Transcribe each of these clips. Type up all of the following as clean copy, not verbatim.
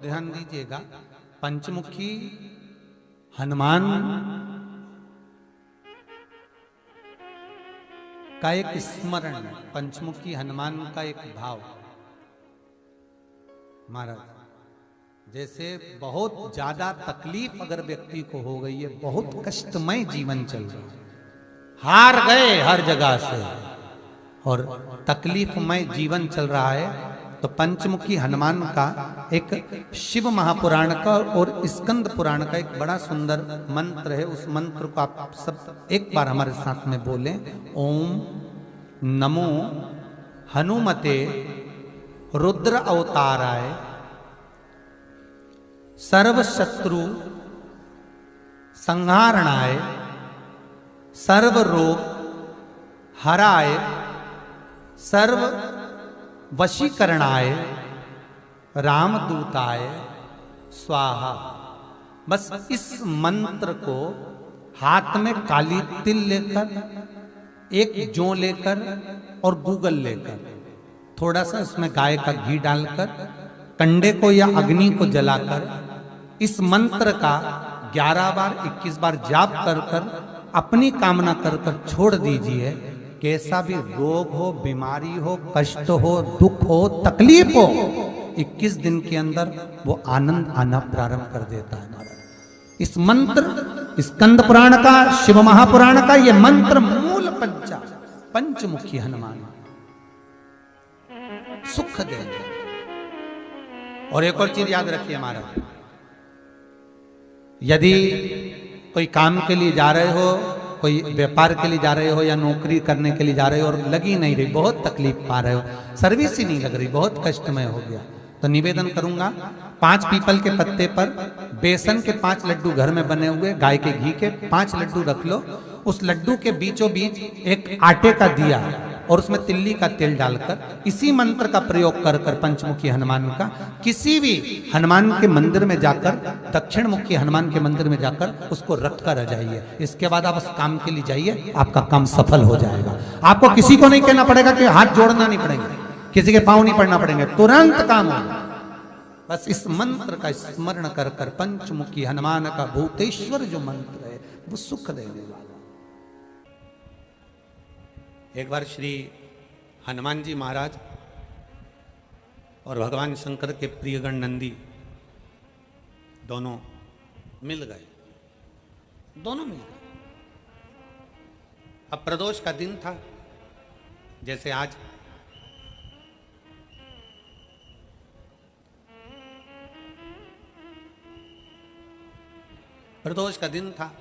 ध्यान दीजिएगा, पंचमुखी हनुमान का एक स्मरण, पंचमुखी हनुमान का एक भाव। महाराज, जैसे बहुत ज्यादा तकलीफ अगर व्यक्ति को हो गई है, बहुत कष्टमय जीवन चल रहा है, हार गए हर जगह से और तकलीफमय जीवन चल रहा है, तो पंचमुखी हनुमान का एक शिव महापुराण का और स्कंद पुराण का एक बड़ा सुंदर मंत्र है। उस मंत्र को आप सब एक बार हमारे साथ में बोलें। ओम नमो हनुमते रुद्र अवताराय सर्व शत्रु संहारणाय सर्व रोग हराय सर्व वशीकरणाय रामदूताय स्वाहा। बस इस मंत्र को हाथ में काली तिल लेकर, एक जौ लेकर और गूगल लेकर, थोड़ा सा इसमें गाय का घी डालकर, कंडे को या अग्नि को जलाकर इस मंत्र का 11 बार 21 बार जाप कर कर अपनी कामना कर कर छोड़ दीजिए। कैसा भी रोग हो, बीमारी हो, कष्ट हो, दुख हो, तकलीफ हो, 21 दिन के अंदर वो आनंद आना प्रारंभ कर देता है। महाराज, इस मंत्र, स्कंद पुराण का, शिव महापुराण का ये मंत्र मूल पंचमुखी हनुमान सुख देंगे। और एक और चीज याद रखिए महाराज, यदि कोई काम के लिए जा रहे हो, कोई व्यापार के लिए जा रहे हो या नौकरी करने के लिए जा रहे हो और लगी नहीं रही, बहुत तकलीफ पा रहे हो, सर्विस ही नहीं लग रही, बहुत कष्टमय हो गया, तो निवेदन करूंगा 5 पीपल के पत्ते पर बेसन के 5 लड्डू घर में बने हुए, गाय के घी के 5 लड्डू रख लो, उस लड्डू के बीचों बीच एक आटे का दिया और उसमें तिल्ली का तेल डालकर इसी मंत्र का प्रयोग कर कर पंचमुखी हनुमान का किसी भी हनुमान के मंदिर में जाकर, दक्षिण मुखी हनुमान के मंदिर में जाकर उसको रख कर आ जाइए। इसके बाद आप उस काम के लिए जाइए, आपका काम सफल हो जाएगा। आपको किसी को नहीं कहना पड़ेगा कि हाथ जोड़ना नहीं पड़ेगा, किसी के पांव नहीं पड़ना पड़ेंगे, तुरंत काम होगा। बस इस मंत्र का स्मरण कर कर पंचमुखी हनुमान का भूतेश्वर जो मंत्र है वो सुख देने वाला। एक बार श्री हनुमान जी महाराज और भगवान शंकर के प्रियगण नंदी दोनों मिल गए, दोनों मिल गए। अब प्रदोष का दिन था, जैसे आज प्रदोष का दिन था,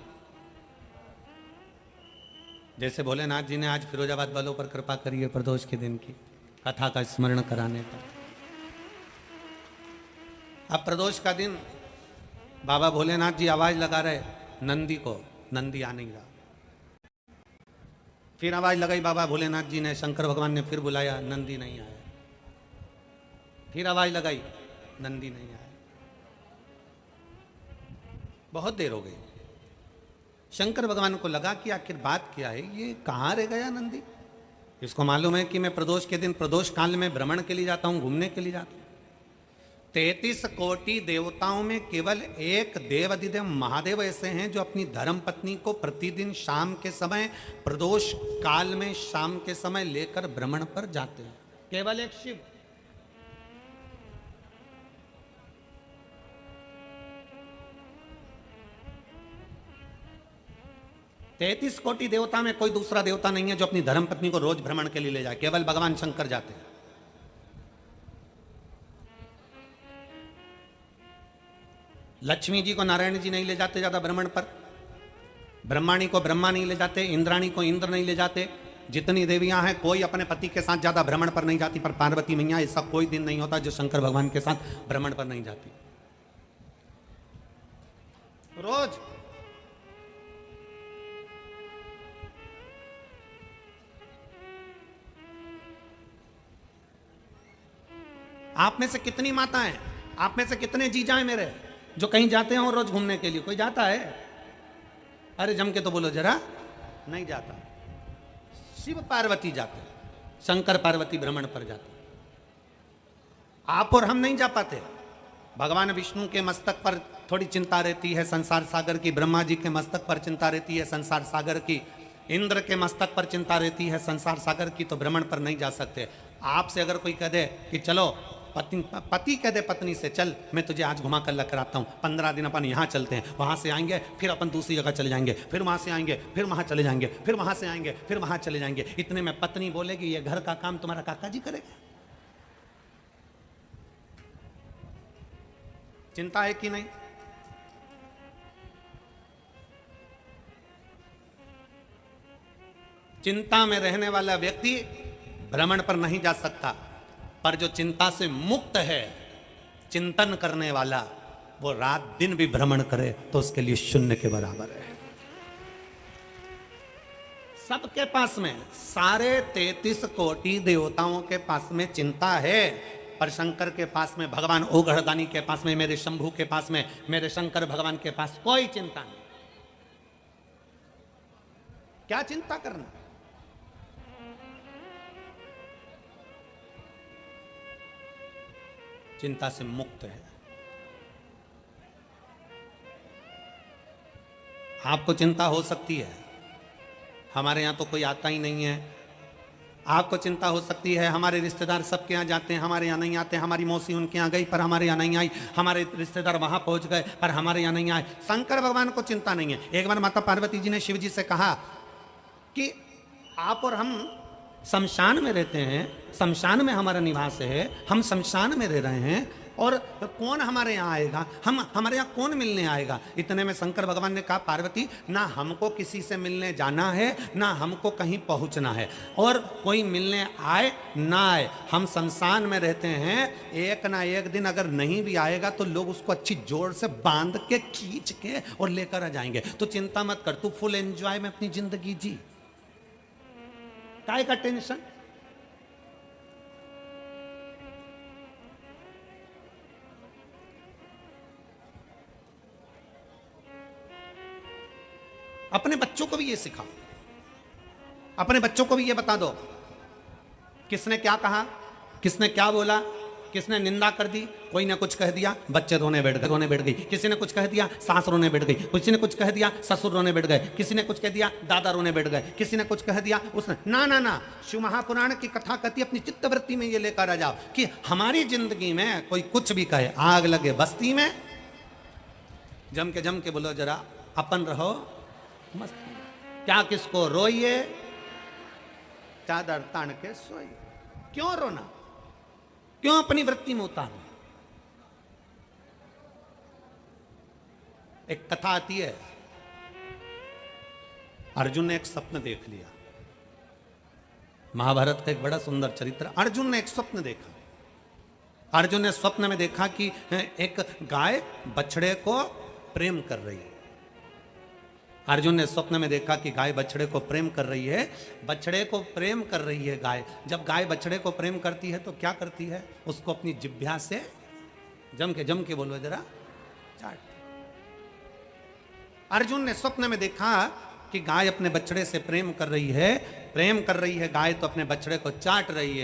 जैसे भोलेनाथ जी ने आज फिरोजाबाद वालों पर कृपा करी है प्रदोष के दिन की कथा का स्मरण कराने पर। अब प्रदोष का दिन बाबा भोलेनाथ जी आवाज लगा रहे नंदी को, नंदी आ नहीं रहा। फिर आवाज लगाई बाबा भोलेनाथ जी ने, शंकर भगवान ने फिर बुलाया, नंदी नहीं आया। फिर आवाज लगाई, नंदी नहीं आया। बहुत देर हो गई। शंकर भगवान को लगा कि आखिर बात क्या है, ये कहाँ रह गया नंदी। इसको मालूम है कि मैं प्रदोष के दिन, प्रदोष काल में भ्रमण के लिए जाता हूँ, घूमने के लिए जाता हूँ। 33 कोटि देवताओं में केवल एक देव अधिदेव महादेव ऐसे हैं जो अपनी धर्म पत्नी को प्रतिदिन शाम के समय, प्रदोष काल में शाम के समय लेकर भ्रमण पर जाते हैं, केवल एक शिव। तैतीस कोटि देवता में कोई दूसरा देवता नहीं है जो अपनी धर्म पत्नी को रोज भ्रमण के लिए ले जाए, केवल भगवान शंकर जाते हैं। लक्ष्मी जी को नारायण जी नहीं ले जाते ज्यादा भ्रमण पर, ब्रह्माणी को ब्रह्मा नहीं ले जाते, इंद्राणी को इंद्र नहीं ले जाते। जितनी देवियां हैं कोई अपने पति के साथ ज्यादा भ्रमण पर नहीं जाती, पर पार्वती मैया ऐसा कोई दिन नहीं होता जो शंकर भगवान के साथ भ्रमण पर नहीं जाती। रोज आप में से कितनी माता हैं, आप में से कितने जीजा हैं मेरे जो कहीं जाते हैं रोज घूमने के लिए? कोई जाता है? अरे जम के तो बोलो जरा। नहीं जाता। शिव पार्वती जाते, शंकर पार्वती भ्रमण पर जाते, आप और हम नहीं जा पाते। भगवान विष्णु के मस्तक पर थोड़ी चिंता रहती है संसार सागर की, ब्रह्मा जी के मस्तक पर चिंता रहती है संसार सागर की, इंद्र के मस्तक पर चिंता रहती है संसार सागर की, तो भ्रमण पर नहीं जा सकते। आपसे अगर कोई कह दे कि चलो, पति कह दे पत्नी से, चल मैं तुझे आज घुमा कर लेकर आता हूँ, 15 दिन अपन यहाँ चलते हैं, वहाँ से आएंगे, फिर अपन दूसरी जगह चले जाएंगे, फिर वहाँ से आएंगे, फिर वहाँ चले जाएंगे, फिर वहाँ से आएंगे, फिर वहाँ चले जाएंगे, इतने में पत्नी बोलेगी ये घर का काम तुम्हारा काका जी करेगा। चिंता है कि नहीं? चिंता में रहने वाला व्यक्ति भ्रमण पर नहीं जा सकता, पर जो चिंता से मुक्त है, चिंतन करने वाला, वो रात दिन भी भ्रमण करे तो उसके लिए शून्य के बराबर है। सबके पास में, सारे 33 कोटि देवताओं के पास में चिंता है, पर शंकर के पास में, भगवान ओघड़दानी के पास में, मेरे शंभू के पास में, मेरे शंकर भगवान के पास कोई चिंता नहीं। क्या चिंता करना? चिंता से मुक्त है। आपको चिंता हो सकती है, हमारे यहां तो कोई आता ही नहीं है। आपको चिंता हो सकती है, हमारे रिश्तेदार सबके यहाँ जाते हैं, हमारे यहाँ नहीं आते, हमारी मौसी उनके यहाँ गई पर हमारे यहाँ नहीं आई, हमारे रिश्तेदार वहां पहुंच गए पर हमारे यहाँ नहीं आए। शंकर भगवान को चिंता नहीं है। एक बार माता पार्वती जी ने शिव जी से कहा कि आप और हम शमशान में रहते हैं, शमशान में हमारा निवास है, हम शमशान में रह रहे हैं और कौन हमारे यहाँ आएगा, हमारे यहाँ कौन मिलने आएगा। इतने में शंकर भगवान ने कहा पार्वती, ना हमको किसी से मिलने जाना है, ना हमको कहीं पहुँचना है, और कोई मिलने आए ना आए, हम शमशान में रहते हैं। एक ना एक दिन अगर नहीं भी आएगा तो लोग उसको अच्छी जोर से बांध के खींच के और लेकर आ जाएंगे। तो चिंता मत कर, तू फुल एंजॉय में अपनी जिंदगी जी, काय का टेंशन। अपने बच्चों को भी ये सिखाओ, अपने बच्चों को भी ये बता दो किसने क्या कहा, किसने क्या बोला, किसने निंदा कर दी, कोई ने कुछ कह दिया, बच्चे रोने बैठ गई, किसी ने कुछ कह दिया, सास रोने बैठ गई, किसी ने कुछ कह दिया, ससुर रोने बैठ गए, किसी ने कुछ कह दिया, दादा रोने बैठ गए, किसी ने कुछ कह दिया, उसने ना ना ना। शिव महापुराण की कथा कहती अपनी चित्तवृत्ति में ये लेकर आ जाओ कि हमारी जिंदगी में कोई कुछ भी कहे, आग लगे बस्ती में, जम के बोलो जरा अपन रहो मस्त, क्या किसको रोइए, चादर तान के सोइए। क्यों रोना, क्यों अपनी वृत्ति में उतारना। एक कथा आती है, अर्जुन ने एक स्वप्न देख लिया। महाभारत का एक बड़ा सुंदर चरित्र। अर्जुन ने एक स्वप्न देखा। अर्जुन ने स्वप्न में देखा कि एक गाय बछड़े को प्रेम कर रही है। अर्जुन ने स्वप्न में देखा कि गाय बछड़े को प्रेम कर रही है, बछड़े को प्रेम कर रही है गाय। जब गाय बछड़े को प्रेम करती है तो क्या करती है, उसको अपनी जिह्वा से जम के बोलो जरा चाट। अर्जुन ने स्वप्न में देखा कि गाय अपने बछड़े से प्रेम कर रही है गाय, तो अपने बछड़े को चाट रही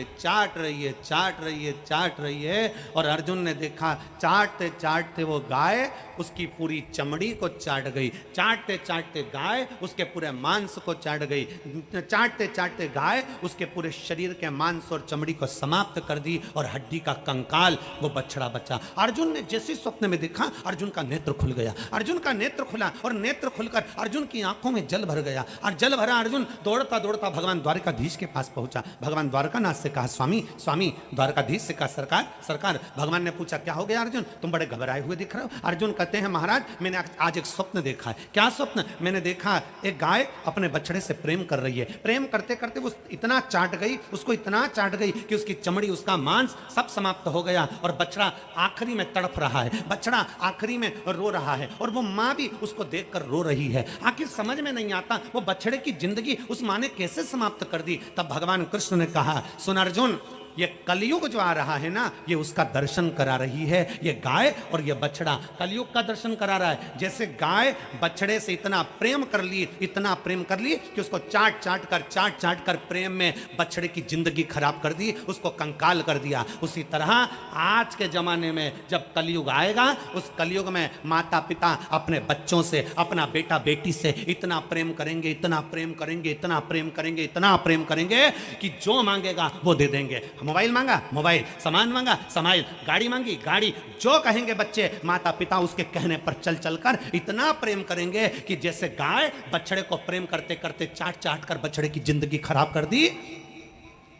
है। और अर्जुन ने देखा चाटते चाटते वो गाय उसकी पूरी चमड़ी को चाट गई, चाटते चाटते गाय उसके पूरे मांस को चाट गई, चाटते चाटते गाय उसके पूरे शरीर के मांस और चमड़ी को समाप्त कर दी और हड्डी का कंकाल वो बछड़ा बचा। अर्जुन ने जैसे स्वप्न में देखा, अर्जुन का नेत्र खुल गया। अर्जुन का नेत्र खुला और नेत्र खुलकर अर्जुन की आंखों में जल भर गया। और जल भरा अर्जुन दौड़ता दौड़ता भगवान द्वारकाधीश के पास पहुंचा। भगवान द्वारकानाथ से कहा स्वामी स्वामी, द्वारकाधीश से कहा सरकार सरकार। भगवान ने पूछा क्या हो गया अर्जुन, तुम बड़े घबराए हुए दिख रहे हो। अर्जुन कहते हैं महाराज मैंने आज एक स्वप्न देखा है। क्या स्वप्न? मैंने देखा एक गाय अपने बछड़े से प्रेम कर रही है। प्रेम करते करते वो इतना चाट गई, उसको इतना चाट गई कि उसकी चमड़ी उसका मांस सब समाप्त हो गया और बछड़ा आखिरी में तड़प रहा है, बछड़ा आखिरी में रो रहा है और वो माँ भी उसको देखकर रो रही है। आखिर समझ में नहीं आता वो बछड़े की जिंदगी उस माँ ने कैसे समाप्त कर दी। तब भगवान कृष्ण ने कहा सुन अर्जुन, ये कलयुग जो आ रहा है ना, ये उसका दर्शन करा रही है। ये गाय और ये बछड़ा कलयुग का दर्शन करा रहा है। जैसे गाय बछड़े से इतना प्रेम कर ली, इतना प्रेम कर ली कि उसको चाट चाट कर प्रेम में बछड़े की जिंदगी खराब कर दी, उसको कंकाल कर दिया। उसी तरह आज के जमाने में जब कलयुग आएगा, उस कलयुग में माता पिता अपने बच्चों से, अपना बेटा बेटी से इतना प्रेम करेंगे, इतना प्रेम करेंगे, इतना प्रेम करेंगे, इतना प्रेम करेंगे कि जो मांगेगा वो दे देंगे। मोबाइल मांगा मोबाइल, सामान मांगा सामान, गाड़ी मांगी गाड़ी, जो कहेंगे बच्चे माता पिता उसके कहने पर चल चल कर इतना प्रेम करेंगे कि जैसे गाय बछड़े को प्रेम करते करते चाट चाट कर बछड़े की जिंदगी खराब कर दी।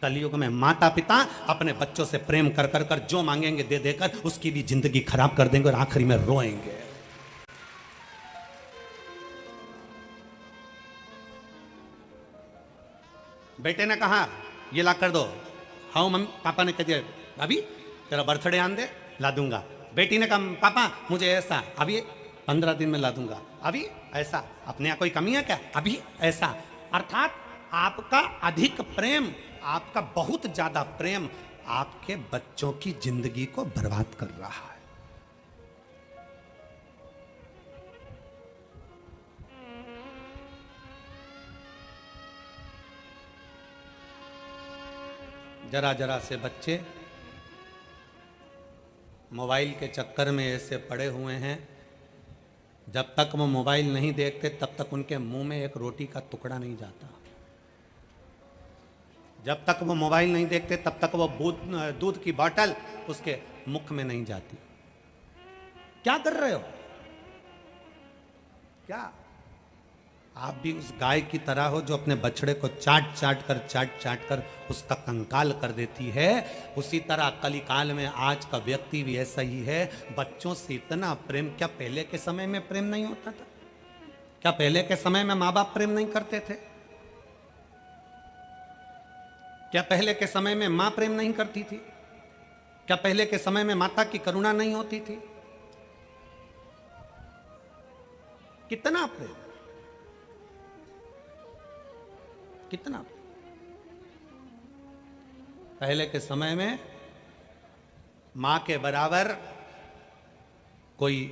कलयुग में माता पिता अपने बच्चों से प्रेम कर कर कर जो मांगेंगे दे देकर उसकी भी जिंदगी खराब कर देंगे और आखिरी में रोएंगे। बेटे ने कहा ये ला कर दो, हाँ मम्मी पापा ने कह दिया अभी तेरा बर्थडे आन दे ला दूंगा। बेटी ने कहा पापा मुझे ऐसा, अभी 15 दिन में ला दूंगा। अभी ऐसा, अपने यहाँ कोई कमी है क्या? अभी ऐसा। अर्थात आपका अधिक प्रेम, आपका बहुत ज्यादा प्रेम आपके बच्चों की जिंदगी को बर्बाद कर रहा है। जरा जरा से बच्चे मोबाइल के चक्कर में ऐसे पड़े हुए हैं, जब तक वो मोबाइल नहीं देखते तब तक उनके मुंह में एक रोटी का टुकड़ा नहीं जाता। जब तक वो मोबाइल नहीं देखते तब तक वो दूध की बोतल उसके मुख में नहीं जाती। क्या कर रहे हो? क्या आप भी उस गाय की तरह हो जो अपने बछड़े को चाट चाट कर उसका कंकाल कर देती है? उसी तरह कलिकाल में आज का व्यक्ति भी ऐसा ही है। बच्चों से इतना प्रेम, क्या पहले के समय में प्रेम नहीं होता था? क्या पहले के समय में माँ बाप प्रेम नहीं करते थे? क्या पहले के समय में मां प्रेम नहीं करती थी? क्या पहले के समय में माता की करुणा नहीं होती थी? कितना प्रेम, कितना पहले के समय में मां के बराबर कोई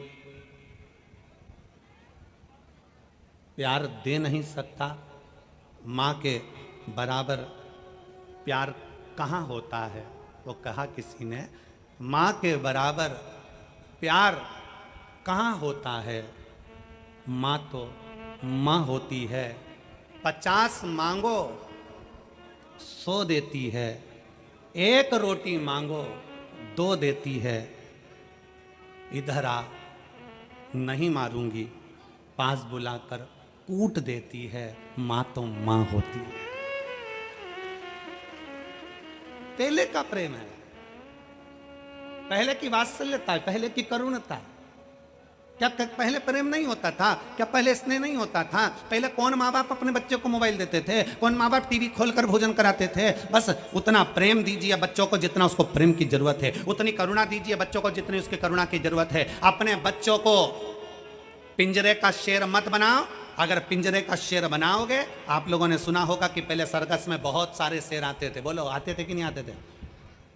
प्यार दे नहीं सकता। मां के बराबर प्यार कहाँ होता है? वो कहा किसी ने, मां के बराबर प्यार कहाँ होता है? मां तो मां होती है, 50 मांगो 100 देती है, 1 रोटी मांगो 2 देती है। इधर आ नहीं मारूंगी, पास बुलाकर कूट देती है। मां तो मां होती है। पहले का प्रेम है, पहले की वात्सल्यता, पहले की करुणता। क्या पहले प्रेम नहीं होता था? क्या पहले स्नेह नहीं होता था? पहले कौन माँ बाप अपने बच्चों को मोबाइल देते थे? कौन माँ बाप टीवी खोलकर भोजन कराते थे? बस उतना प्रेम दीजिए बच्चों को जितना उसको प्रेम की जरूरत है, उतनी करुणा दीजिए बच्चों को जितनी उसकी करुणा की जरूरत है। अपने बच्चों को पिंजरे का शेर मत बनाओ। अगर पिंजरे का शेर बनाओगे, आप लोगों ने सुना होगा कि पहले सर्कस में बहुत सारे शेर आते थे। बोलो आते थे कि नहीं आते थे?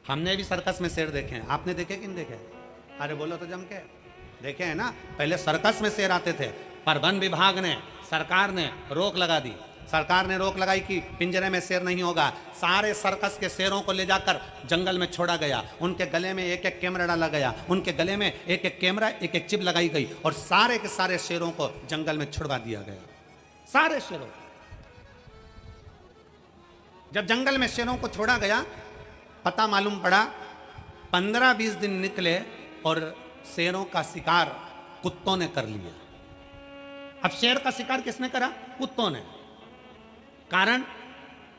हमने भी सर्कस में शेर देखे हैं। आपने देखे कि नहीं देखे? अरे बोलो तो जम के देखे हैं ना। पहले सर्कस में शेर आते थे, पर वन विभाग ने, सरकार ने रोक लगा दी। सरकार ने रोक लगाई कि पिंजरे में शेर नहीं होगा। सारे सर्कस के शेरों को ले जाकर जंगल में छोड़ा गया। उनके गले में एक एक कैमरा डाला गया, उनके गले में एक एक कैमरा, एक एक चिप लगाई गई और सारे के सारे शेरों को जंगल में छुड़वा दिया गया। सारे शेरों। जब जंगल में शेरों को छोड़ा गया, पता मालूम पड़ा 15-20 दिन निकले और शेरों का शिकार कुत्तों ने कर लिया। अब शेर का शिकार किसने करा? कुत्तों ने। कारण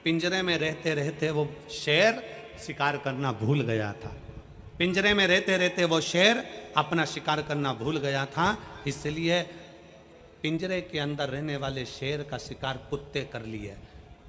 पिंजरे में रहते रहते वो शेर शिकार करना भूल गया था। पिंजरे में रहते रहते वो शेर अपना शिकार करना भूल गया था। इसलिए पिंजरे के अंदर रहने वाले शेर का शिकार कुत्ते कर लिए।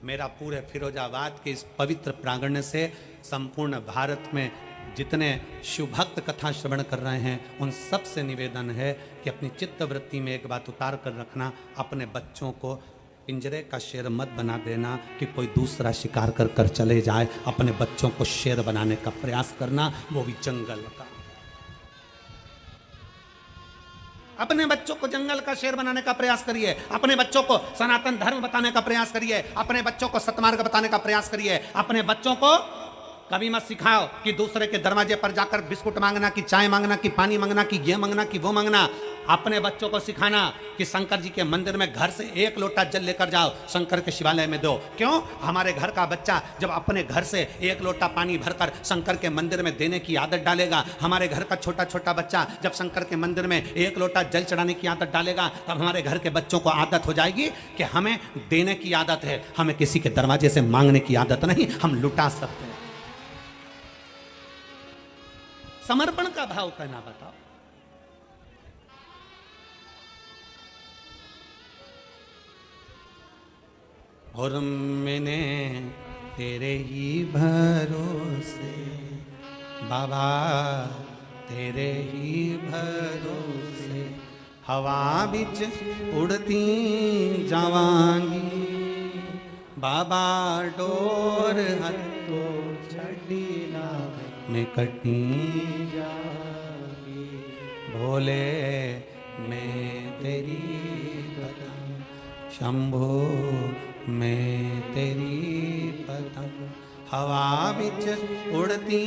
मेरा पूरे फिरोजाबाद के इस पवित्र प्रांगण से संपूर्ण भारत में जितने शिव भक्त कथा श्रवण कर रहे हैं, उन सब से निवेदन है कि अपनी चित्त वृत्ति में एक बात उतार कर रखना, अपने बच्चों को पिंजरे का शेर मत बना देना कि कोई दूसरा शिकार कर कर चले जाए। अपने बच्चों को शेर बनाने का प्रयास करना, वो भी जंगल का। अपने बच्चों को जंगल का शेर बनाने का प्रयास करिए। अपने बच्चों को सनातन धर्म बताने का प्रयास करिए। अपने बच्चों को सतमार्ग बताने का प्रयास करिए। अपने बच्चों को कभी मत सिखाओ कि दूसरे के दरवाजे पर जाकर बिस्कुट मांगना, कि चाय मांगना, कि पानी मांगना, कि ये मांगना, कि वो मांगना। अपने बच्चों को सिखाना कि शंकर जी के मंदिर में घर से 1 लोटा जल लेकर जाओ, शंकर के शिवालय में दो। क्यों? हमारे घर का बच्चा जब अपने घर से 1 लोटा पानी भरकर शंकर के मंदिर में देने की आदत डालेगा, हमारे घर का छोटा छोटा बच्चा जब शंकर के मंदिर में 1 लोटा जल चढ़ाने की आदत डालेगा, तब हमारे घर के बच्चों को आदत हो जाएगी कि हमें देने की आदत है, हमें किसी के दरवाजे से मांगने की आदत नहीं, हम लुटा सकते हैं। समर्पण का भाव कहना बताओ। और मैंने तेरे ही भरोसे बाबा, तेरे ही भरोसे हवा बिच उड़ती जावांगी बाबा, डोर हथो छड़ी मैं कटी जाऊंगी। भोले मैं तेरी पतंग, शंभो मैं तेरी पतंग, हवा बिच उड़ती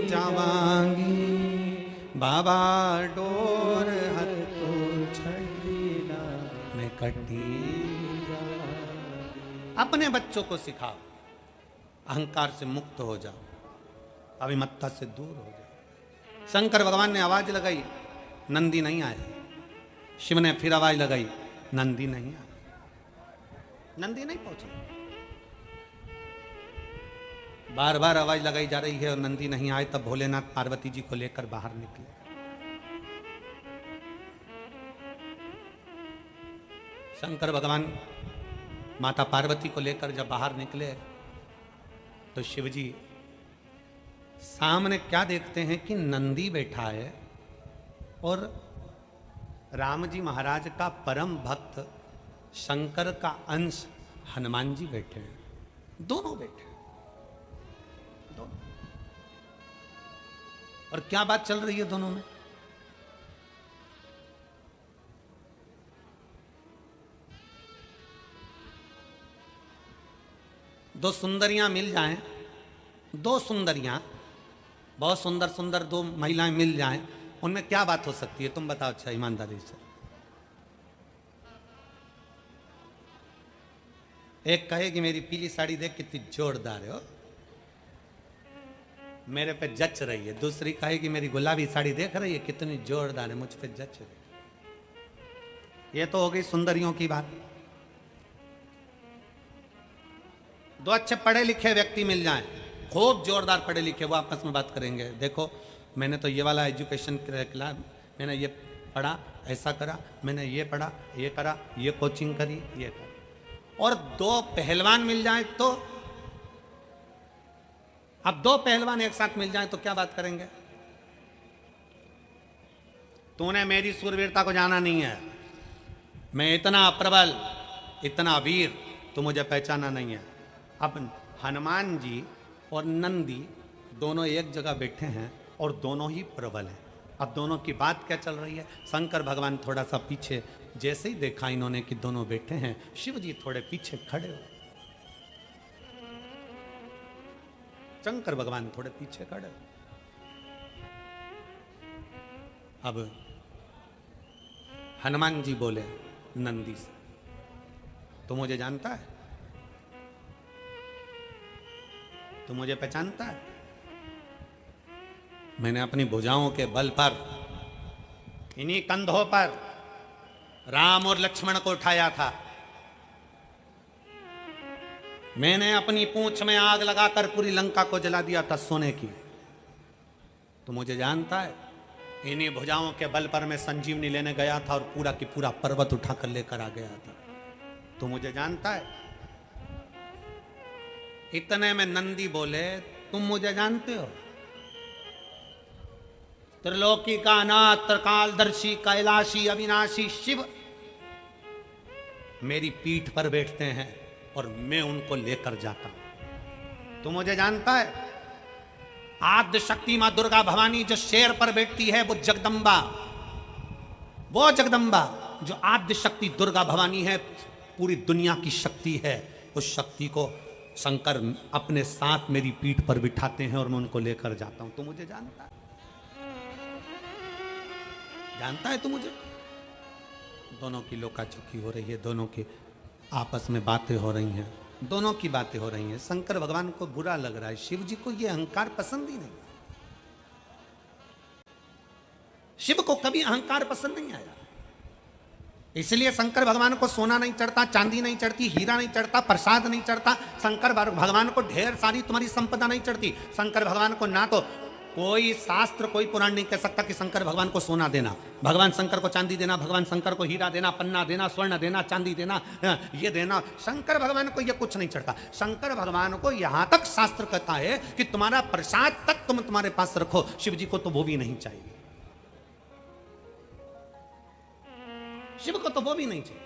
जावांगी बाबा, डोर हथो छड़ी मैं कटी जाऊंगी। अपने बच्चों को सिखाओ, अहंकार से मुक्त हो जाओ, अभिमत्ता से दूर हो जाए। शंकर भगवान ने आवाज लगाई, नंदी नहीं आया। शिव ने फिर आवाज लगाई, नंदी नहीं आया। नंदी नहीं पहुंचे। बार बार आवाज लगाई जा रही है और नंदी नहीं आए। तब भोलेनाथ पार्वती जी को लेकर बाहर निकले। शंकर भगवान माता पार्वती को लेकर जब बाहर निकले तो शिवजी सामने क्या देखते हैं कि नंदी बैठा है और राम जी महाराज का परम भक्त शंकर का अंश हनुमान जी बैठे हैं। दोनों बैठे हैं, दोनों। और क्या बात चल रही है दोनों में? दो सुंदरियां मिल जाएं, दो सुंदरियां बहुत सुंदर सुंदर 2 महिलाएं मिल जाएं, उनमें क्या बात हो सकती है? तुम बताओ अच्छा, ईमानदारी से। एक कहेगी मेरी पीली साड़ी देख कितनी जोरदार है, हो मेरे पे जच रही है। दूसरी कहेगी मेरी गुलाबी साड़ी देख रही है कितनी जोरदार है, मुझ पे जच रही है। ये तो हो गई सुंदरियों की बात। 2 अच्छे पढ़े लिखे व्यक्ति मिल जाएं, खूब जोरदार पढ़े लिखे, वो आपस में बात करेंगे। देखो मैंने तो ये वाला एजुकेशन किया, मैंने ये पढ़ा, ऐसा करा, मैंने ये पढ़ा, ये करा, ये कोचिंग करी, ये करा। और 2 पहलवान मिल जाएं तो, अब 2 पहलवान एक साथ मिल जाएं तो क्या बात करेंगे? तूने मेरी सूरवीरता को जाना नहीं है, मैं इतना प्रबल, इतना वीर, तू मुझे पहचाना नहीं है। अब हनुमान जी और नंदी दोनों एक जगह बैठे हैं और दोनों ही प्रबल हैं। अब दोनों की बात क्या चल रही है? शंकर भगवान थोड़ा सा पीछे, जैसे ही देखा इन्होंने कि दोनों बैठे हैं, शिव जी थोड़े पीछे खड़े हो। शंकर भगवान थोड़े पीछे खड़े हो। अब हनुमान जी बोले नंदी से, तू मुझे जानता है? तू मुझे पहचानता है? मैंने अपनी भुजाओं के बल पर, इन्हीं कंधों पर राम और लक्ष्मण को उठाया था। मैंने अपनी पूंछ में आग लगाकर पूरी लंका को जला दिया था सोने की। तू मुझे जानता है? इन्हीं भुजाओं के बल पर मैं संजीवनी लेने गया था और पूरा की पूरा पर्वत उठाकर लेकर आ गया था। तू मुझे जानता है? इतने में नंदी बोले, तुम मुझे जानते हो? त्रिलोकी का नाथ, त्रिकालदर्शी, कैलाशी, अविनाशी शिव, मेरी पीठ पर बैठते हैं और मैं उनको लेकर जाता हूं। तू मुझे जानता है, आद्य शक्ति मां दुर्गा भवानी जो शेर पर बैठती है, वो जगदम्बा जो आद्य शक्ति दुर्गा भवानी है, पूरी दुनिया की शक्ति है, उस शक्ति को शंकर अपने साथ मेरी पीठ पर बिठाते हैं और मैं उनको लेकर जाता हूं। तू मुझे जानता है तू मुझे? दोनों की लोकाचुकी हो रही है, दोनों की आपस में बातें हो रही हैं, दोनों की बातें हो रही हैं। शंकर भगवान को बुरा लग रहा है, शिव जी को यह अहंकार पसंद ही नहीं। शिव को कभी अहंकार पसंद नहीं आया, इसलिए शंकर भगवान को सोना नहीं चढ़ता, चांदी नहीं चढ़ती, हीरा नहीं चढ़ता, प्रसाद नहीं चढ़ता। शंकर भगवान को ढेर सारी तुम्हारी संपदा नहीं चढ़ती। शंकर भगवान को ना तो कोई शास्त्र, कोई पुराण नहीं कह सकता कि शंकर भगवान को सोना देना, भगवान शंकर को चांदी देना, भगवान शंकर को हीरा देना, पन्ना देना, स्वर्ण देना, चांदी देना, ये देना। शंकर भगवान को ये कुछ नहीं चढ़ता। शंकर भगवान को यहां तक शास्त्र कहता है कि तुम्हारा प्रसाद तक तुम तुम्हारे पास रखो। शिव जी को तो वो भी नहीं चाहिए, शिव को तो वो भी नहीं चाहिए।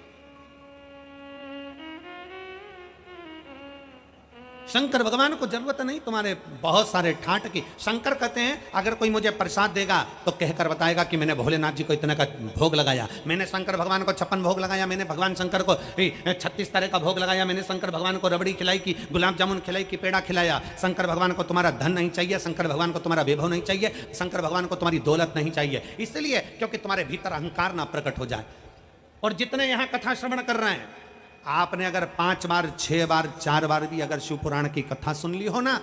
शंकर भगवान को जरूरत नहीं तुम्हारे बहुत सारे ठाट की। शंकर कहते हैं अगर कोई मुझे प्रसाद देगा तो कहकर बताएगा कि मैंने भोलेनाथ जी को इतने का भोग लगाया, मैंने शंकर भगवान को 56 भोग लगाया, मैंने भगवान शंकर को 36 तरह का भोग लगाया, मैंने शंकर भगवान को रबड़ी खिलाई की, गुलाब जामुन खिलाई की, पेड़ा खिलाया। शंकर भगवान को तुम्हारा धन नहीं चाहिए, शंकर भगवान को तुम्हारा वैभव नहीं चाहिए, शंकर भगवान को तुम्हारी दौलत नहीं चाहिए, इसलिए क्योंकि तुम्हारे भीतर अहंकार ना प्रकट हो जाए। और जितने यहां कथा श्रवण कर रहे हैं, आपने अगर 5 बार 6 बार 4 बार भी अगर शिव पुराण की कथा सुन ली हो ना,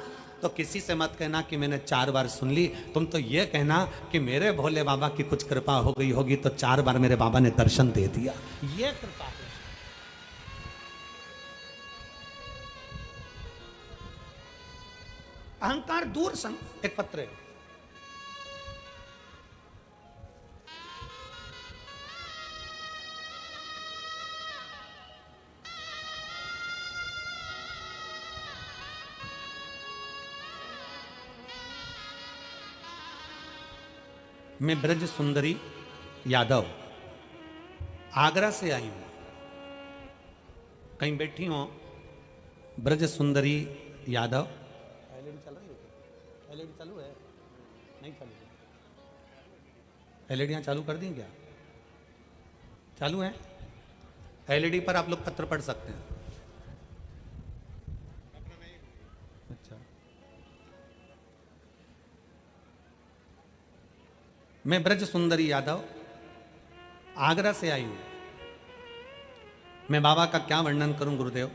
तो किसी से मत कहना कि मैंने 4 बार सुन ली। तुम तो ये कहना कि मेरे भोले बाबा की कुछ कृपा हो गई होगी तो 4 बार मेरे बाबा ने दर्शन दे दिया, ये कृपा है। अहंकार दूर संग एक पत्र है। मैं ब्रज सुंदरी यादव आगरा से आई हूं। कहीं बैठी हो ब्रज सुंदरी यादव। एलईडी चल रही है? एलईडी चालू है? नहीं चालू है? एलईडी यहां चालू कर दी क्या? चालू है? एलईडी पर आप लोग पत्र पढ़ सकते हैं। अच्छा, मैं ब्रज सुंदरी यादव आगरा से आई हूं। मैं बाबा का क्या वर्णन करूं गुरुदेव।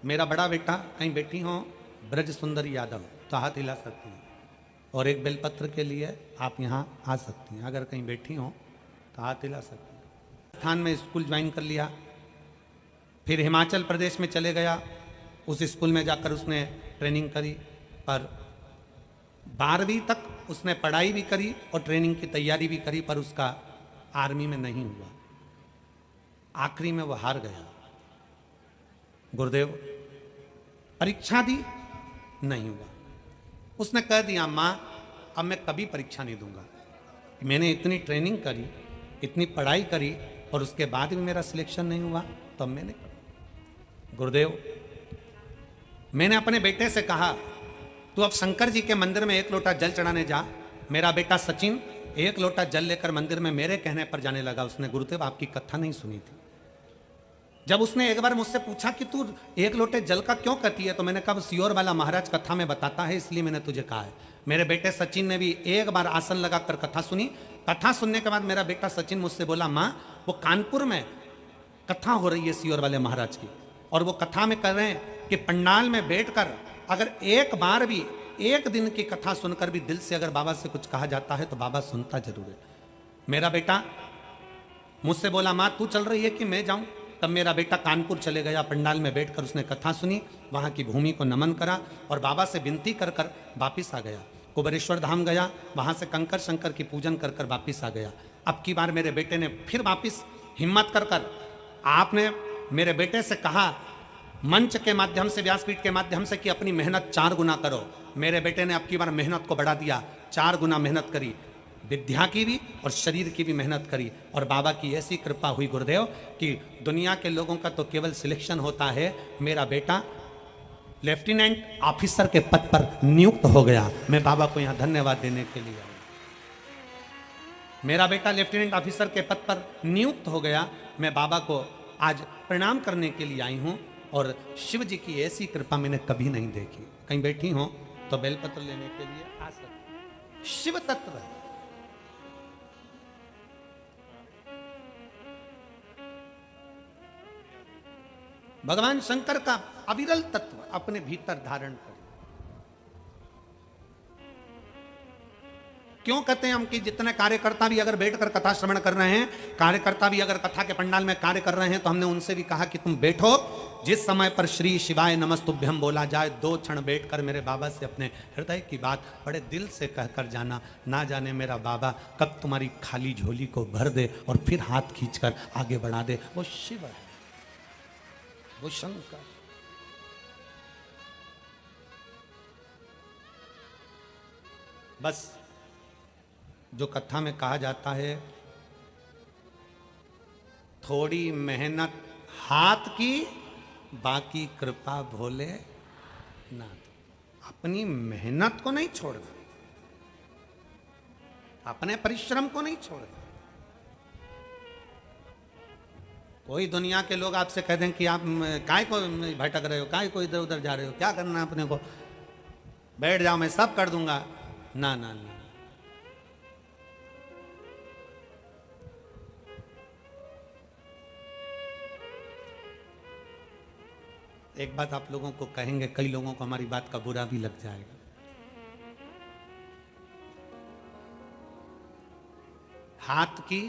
मेरा बड़ा बेटा कहीं बैठी हो ब्रज सुंदरी यादव तो हाथ हिला सकती हैं, और एक बेलपत्र के लिए आप यहां आ सकती हैं। अगर कहीं बैठी हो तो हाथ हिला सकती हैं। राजस्थान में स्कूल ज्वाइन कर लिया, फिर हिमाचल प्रदेश में चले गया, उस स्कूल में जाकर उसने ट्रेनिंग करी, पर 12वीं तक उसने पढ़ाई भी करी और ट्रेनिंग की तैयारी भी करी, पर उसका आर्मी में नहीं हुआ। आखिरी में वो हार गया। गुरुदेव परीक्षा दी, नहीं हुआ। उसने कह दिया मां अब मैं कभी परीक्षा नहीं दूंगा, मैंने इतनी ट्रेनिंग करी, इतनी पढ़ाई करी और उसके बाद भी मेरा सिलेक्शन नहीं हुआ, तो अब मैंने कहा। गुरुदेव मैंने अपने बेटे से कहा तू अब शंकर जी के मंदिर में 1 लोटा जल चढ़ाने जा। मेरा बेटा सचिन 1 लोटा जल लेकर मंदिर में मेरे कहने पर जाने लगा। उसने गुरुदेव आपकी कथा नहीं सुनी थी। जब उसने एक बार मुझसे पूछा कि तू 1 लोटे जल का क्यों कहती है, तो मैंने कहा सियोर वाला महाराज कथा में बताता है इसलिए मैंने तुझे कहा है। मेरे बेटे सचिन ने भी एक बार आसन लगाकर कथा सुनी। कथा सुनने के बाद मेरा बेटा सचिन मुझसे बोला माँ वो कानपुर में कथा हो रही है सियोर वाले महाराज की, और वो कथा में कर रहे हैं कि पंडाल में बैठकर अगर एक बार भी 1 दिन की कथा सुनकर भी दिल से अगर बाबा से कुछ कहा जाता है तो बाबा सुनता जरूर है। मेरा बेटा मुझसे बोला माँ तू चल रही है कि मैं जाऊं। तब मेरा बेटा कानपुर चले गया, पंडाल में बैठकर उसने कथा सुनी, वहाँ की भूमि को नमन करा और बाबा से विनती कर कर वापिस आ गया। कुबेरेश्वर धाम गया, वहाँ से कंकर शंकर की पूजन कर कर वापिस आ गया। अब की बार मेरे बेटे ने फिर वापिस हिम्मत कर कर आपने मेरे बेटे से कहा मंच के माध्यम से, व्यासपीठ के माध्यम से कि अपनी मेहनत 4 गुना करो। मेरे बेटे ने अब की बार मेहनत को बढ़ा दिया, 4 गुना मेहनत करी। विद्या की भी और शरीर की भी मेहनत करी, और बाबा की ऐसी कृपा हुई गुरुदेव कि दुनिया के लोगों का तो केवल सिलेक्शन होता है, मेरा बेटा लेफ्टिनेंट ऑफिसर के पद पर नियुक्त हो गया। मैं बाबा को यहाँ धन्यवाद देने के लिए आया। मेरा बेटा लेफ्टिनेंट ऑफिसर के पद पर नियुक्त हो गया। मैं बाबा को आज प्रणाम करने के लिए आई हूँ, और शिव जी की ऐसी कृपा मैंने कभी नहीं देखी। कहीं बैठी हो तो बेलपत्र लेने के लिए आ सकते। शिव तत्व है। भगवान शंकर का अविरल तत्व अपने भीतर धारण करें। क्यों कहते हैं हम कि जितने कार्यकर्ता भी अगर बैठकर कथा श्रवण कर रहे हैं, कार्यकर्ता भी अगर कथा के पंडाल में कार्य कर रहे हैं, तो हमने उनसे भी कहा कि तुम बैठो। जिस समय पर श्री शिवाय नमस्तुभ्यम बोला जाए, 2 क्षण बैठकर मेरे बाबा से अपने हृदय की बात बड़े दिल से कहकर जाना। ना जाने मेरा बाबा कब तुम्हारी खाली झोली को भर दे और फिर हाथ खींचकर आगे बढ़ा दे। वो शिव है, वो शंकर। बस जो कथा में कहा जाता है, थोड़ी मेहनत हाथ की, बाकी कृपा भोले नाथ। अपनी मेहनत को नहीं छोड़ना, अपने परिश्रम को नहीं छोड़ना। कोई दुनिया के लोग आपसे कह दें कि आप काय को भटक रहे हो, काय को इधर उधर जा रहे हो, क्या करना अपने को, बैठ जाओ मैं सब कर दूंगा। ना ना ना, एक बात आप लोगों को कहेंगे, कई लोगों को हमारी बात का बुरा भी लग जाएगा। हाथ की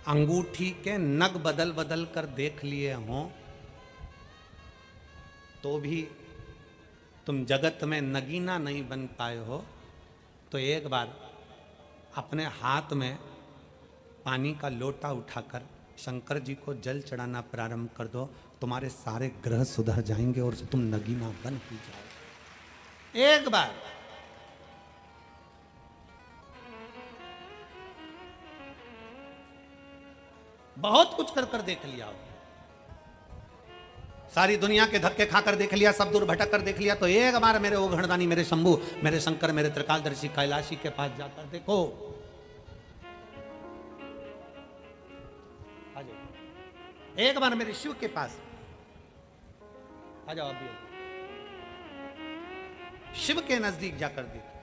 अंगूठी के नग बदल बदल कर देख लिए हों तो भी तुम जगत में नगीना नहीं बन पाए हो, तो एक बार अपने हाथ में पानी का लोटा उठाकर शंकर जी को जल चढ़ाना प्रारंभ कर दो। तुम्हारे सारे ग्रह सुधर जाएंगे और तुम नगीना बन ही जाओ। एक बार बहुत कुछ कर कर देख लिया, सारी दुनिया के धक्के खाकर देख लिया, सब दूर भटक कर देख लिया, तो एक बार मेरे ओघड़दानी, मेरे शंभू, मेरे शंकर, मेरे त्रिकालदर्शी कैलाशी के पास जाकर देखो। एक बार मेरे शिव के पास आ जाओ, अभी शिव के नजदीक जाकर देखो।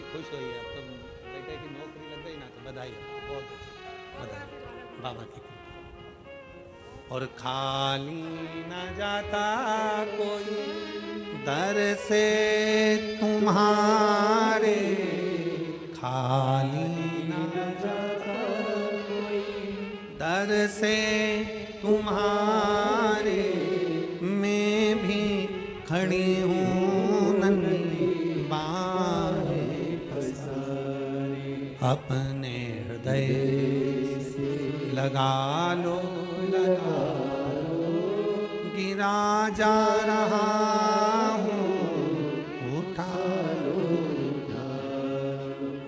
खुश होइए, अब तो बेटे की नौकरी लग गई ना, तो बधाई, बहुत बधाई बाबा की। और खाली न जाता कोई दर से तुम्हारे, खाली न जाता कोई दर से तुम्हारे, मैं भी खड़ी हूँ नन्ही अपने हृदय लगा लो, गिरा जा रहा हूँ, उठा लो,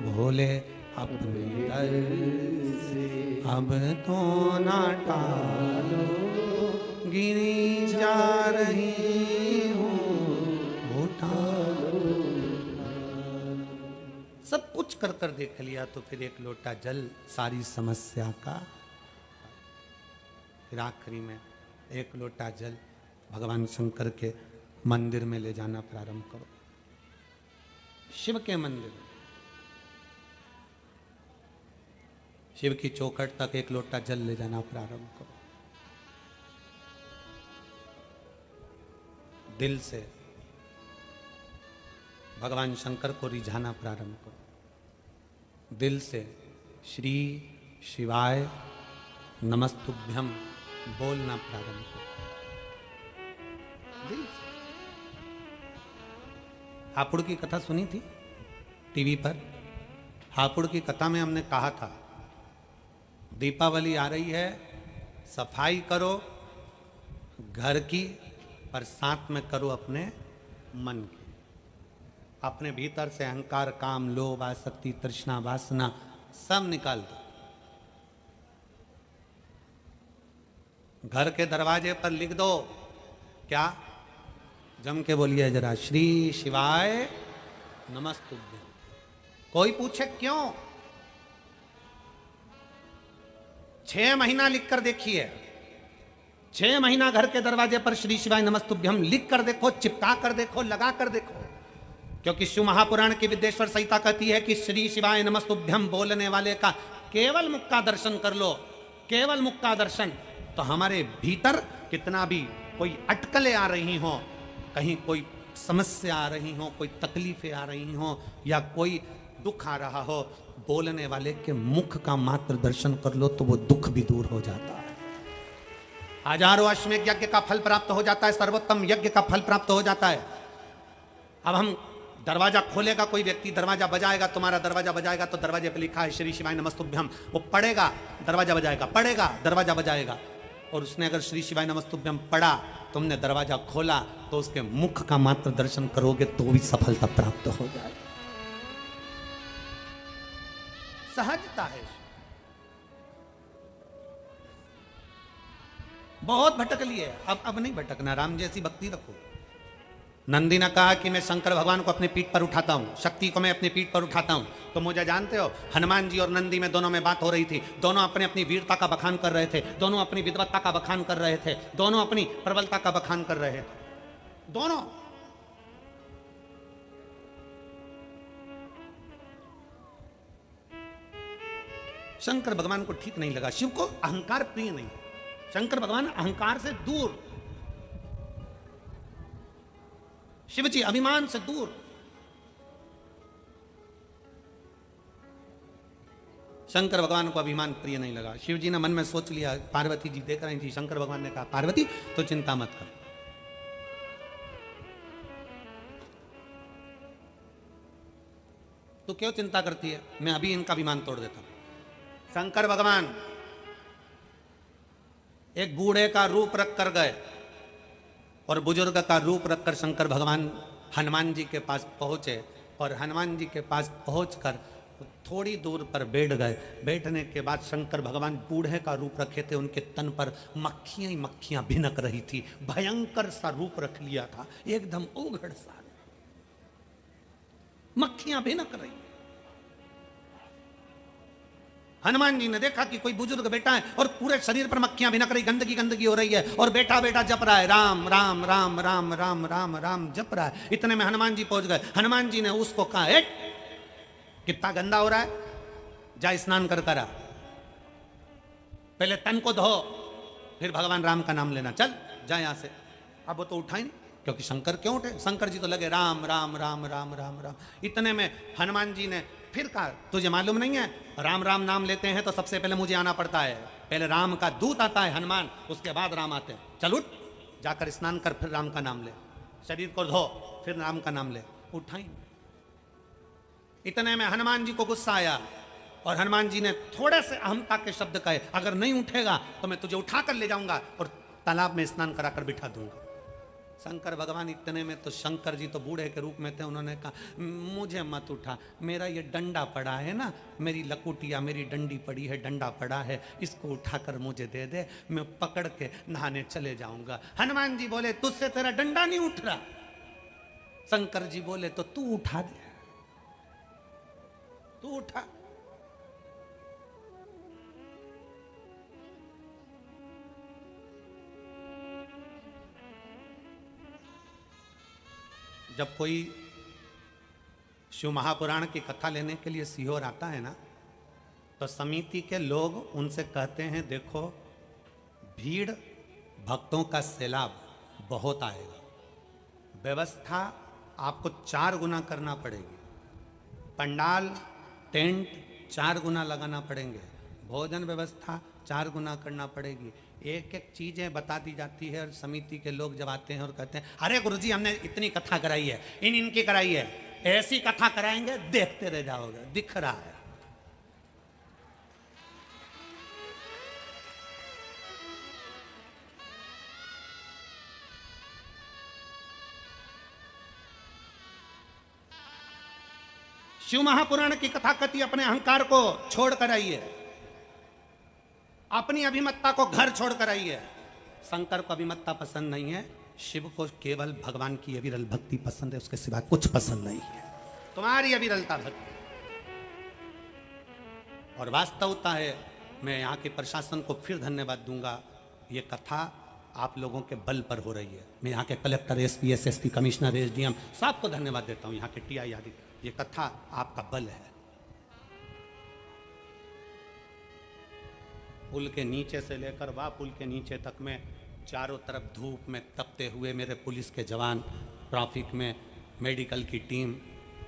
भोले अपने दर से अब तो ना टालो, गिरी जा रही हूँ, उठा लो। सब कुछ कर कर देख लिया, तो फिर एक लोटा जल सारी समस्या का। फिर आखिरी में एक लोटा जल भगवान शंकर के मंदिर में ले जाना प्रारंभ करो, शिव के मंदिर, शिव की चौखट तक एक लोटा जल ले जाना प्रारंभ करो। दिल से भगवान शंकर को रिझाना प्रारंभ करो। दिल से श्री शिवाय नमस्तुभ्यम बोलना प्रारंभ करो। दिल से हापुड़ की कथा सुनी थी टीवी पर? हापुड़ की कथा में हमने कहा था दीपावली आ रही है, सफाई करो घर की, पर साथ में करो अपने मन की। अपने भीतर से अहंकार, काम, लोभ, आसक्ति, तृष्णा, वासना सब निकाल दो। घर के दरवाजे पर लिख दो, क्या? जम के बोलिए जरा, श्री शिवाय नमस्तुभ्यं। कोई पूछे क्यों? 6 महीना लिख कर देखिए, 6 महीना घर के दरवाजे पर श्री शिवाय नमस्तुभ्यं लिख कर देखो, चिपका कर देखो, लगा कर देखो। क्योंकि शिव महापुराण की विद्येश्वर संहिता कहती है कि श्री शिवाय नमस्तुभ्यं बोलने वाले का केवल मुख का दर्शन कर लो, केवल मुख का दर्शन। तो हमारे भीतर कितना भी कोई अटकलें आ रही हो, कहीं कोई समस्या आ रही हो, कोई तकलीफें आ रही हो, या कोई दुख आ रहा हो, बोलने वाले के मुख का मात्र दर्शन कर लो तो वो दुख भी दूर हो जाता है। हजारों अश्वमेध यज्ञ का फल प्राप्त हो जाता है, सर्वोत्तम यज्ञ का फल प्राप्त हो जाता है। अब हम दरवाजा खोलेगा कोई व्यक्ति, दरवाजा बजाएगा, तुम्हारा दरवाजा बजाएगा तो दरवाजे पे लिखा है श्री शिवाय नमस्तुभ्यं, वो पढ़ेगा, दरवाजा बजाएगा, पढ़ेगा, दरवाजा बजाएगा। और उसने अगर श्री शिवाय नमस्तुभ्यं पढ़ा, तुमने दरवाजा खोला, तो उसके मुख का मात्र दर्शन करोगे तो भी सफलता प्राप्त हो जाए। सहजता है। बहुत भटक लिए, अब नहीं भटकना, राम जैसी भक्ति रखो। नंदी ने कहा कि मैं शंकर भगवान को अपने पीठ पर उठाता हूँ, शक्ति को मैं अपने पीठ पर उठाता हूँ। तो मुझे जानते हो, हनुमान जी और नंदी में दोनों में बात हो रही थी, दोनों अपने अपनी वीरता का बखान कर रहे थे, दोनों अपनी विद्वत्ता का बखान कर रहे थे, दोनों अपनी प्रबलता का बखान कर रहे थे, दोनों। शंकर भगवान को ठीक नहीं लगा, शिव को अहंकार प्रिय नहीं, शंकर भगवान अहंकार से दूर, शिव जी अभिमान से दूर। शंकर भगवान को अभिमान प्रिय नहीं लगा। शिव जी ने मन में सोच लिया, पार्वती जी देख रही थी, शंकर भगवान ने कहा पार्वती तो चिंता मत कर, तू क्यों चिंता करती है, मैं अभी इनका अभिमान तोड़ देता हूं। शंकर भगवान एक बूढ़े का रूप रख कर गए और बुजुर्ग का रूप रखकर शंकर भगवान हनुमान जी के पास पहुंचे, और हनुमान जी के पास पहुंचकर थोड़ी दूर पर बैठ गए। बैठने के बाद शंकर भगवान बूढ़े का रूप रखे थे, उनके तन पर मक्खियां ही मक्खियां भिनक रही थी, भयंकर सा रूप रख लिया था, एकदम उघड़ सा मक्खियां भिनक रही। हनुमान जी ने देखा कि कोई बुजुर्ग बैठा है और पूरे शरीर पर मक्खियां भिनक रही, गंदगी गंदगी हो रही है, और बैठा बैठा जप रहा है राम राम राम राम राम राम राम जप रहा है। इतने में हनुमान जी पहुंच गए। हनुमान जी ने उसको कहा, ए कितना गंदा हो रहा है, जा स्नान कर करा, पहले तन को धो, फिर भगवान राम का नाम लेना, चल जा यहां से। अब वो तो उठा ही नहीं, क्योंकि शंकर क्यों उठे, शंकर जी तो लगे राम राम राम राम राम राम। इतने में हनुमान जी ने फिर कहा, तुझे मालूम नहीं है राम राम नाम लेते हैं तो सबसे पहले मुझे आना पड़ता है, पहले राम का दूत आता है हनुमान, उसके बाद राम आते हैं, चल उठ, जाकर स्नान कर, फिर राम का नाम ले, शरीर को धो, फिर राम का नाम ले। उठाई। इतने में हनुमान जी को गुस्सा आया और हनुमान जी ने थोड़े से अहमता के शब्द कहे, अगर नहीं उठेगा तो मैं तुझे उठाकर ले जाऊंगा और तालाब में स्नान कराकर बिठा दूंगा। शंकर भगवान इतने में तो, शंकर जी तो बूढ़े के रूप में थे, उन्होंने कहा मुझे मत उठा, मेरा ये डंडा पड़ा है ना, मेरी लकुटिया, मेरी डंडी पड़ी है, डंडा पड़ा है, इसको उठाकर मुझे दे दे, मैं पकड़ के नहाने चले जाऊंगा। हनुमान जी बोले तुझसे तेरा डंडा नहीं उठ रहा। शंकर जी बोले तो तू उठा दे, तू उठा। जब कोई शिव महापुराण की कथा लेने के लिए सीहोर आता है ना, तो समिति के लोग उनसे कहते हैं देखो भीड़ भक्तों का सैलाब बहुत आएगा, व्यवस्था आपको 4 गुना करना पड़ेगी, पंडाल टेंट 4 गुना लगाना पड़ेंगे, भोजन व्यवस्था 4 गुना करना पड़ेगी, एक एक चीजें बता दी जाती है और समिति के लोग जब आते हैं और कहते हैं अरे गुरुजी हमने इतनी कथा कराई है, इनकी कराई है, ऐसी कथा कराएंगे देखते रह जाओगे, दिख रहा है। शिव महापुराण की कथा कथी अपने अहंकार को छोड़कर आई है, अपनी अभिमत्ता को घर छोड़कर आई है। शंकर को अभिमत्ता पसंद नहीं है, शिव को केवल भगवान की अविरल भक्ति पसंद है, उसके सिवा कुछ पसंद नहीं है। तुम्हारी अविरलता भक्ति और वास्तवता है। मैं यहाँ के प्रशासन को फिर धन्यवाद दूंगा, ये कथा आप लोगों के बल पर हो रही है। मैं यहाँ के collector, SP, SSP, commissioner, SDM सबको धन्यवाद देता हूँ, यहाँ के टीआई आदि। ये कथा आपका बल है। पुल के नीचे से लेकर वह पुल के नीचे तक में चारों तरफ धूप में तपते हुए मेरे पुलिस के जवान, ट्रैफिक में मेडिकल की टीम,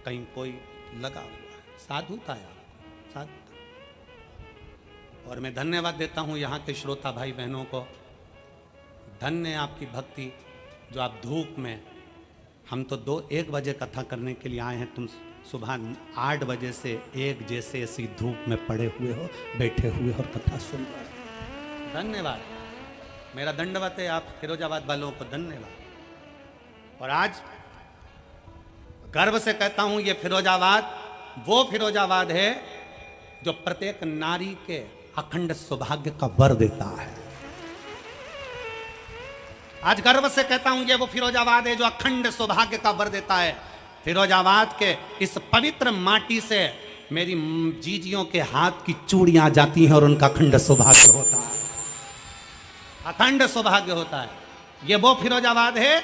कहीं कोई लगा हुआ है। साधुता है, साधुता। और मैं धन्यवाद देता हूँ यहाँ के श्रोता भाई बहनों को। धन्य है आपकी भक्ति जो आप धूप में, हम तो 1 बजे कथा करने के लिए आए हैं, तुम सुबह 8 बजे से 1 जैसे ऐसी धूप में पड़े हुए हो, बैठे हुए और कथा सुन रहे हो। धन्यवाद, मेरा दंडवत है आप फिरोजाबाद वालों को, धन्यवाद। और आज गर्व से कहता हूं ये फिरोजाबाद वो फिरोजाबाद है जो प्रत्येक नारी के अखंड सौभाग्य का वर देता है। आज गर्व से कहता हूं ये वो फिरोजाबाद है जो अखंड सौभाग्य का वर देता है। फिरोजाबाद के इस पवित्र माटी से मेरी जीजियों के हाथ की चूड़ियां जाती हैं और उनका अखंड सौभाग्य होता है, अखंड सौभाग्य होता है। ये वो फिरोजाबाद है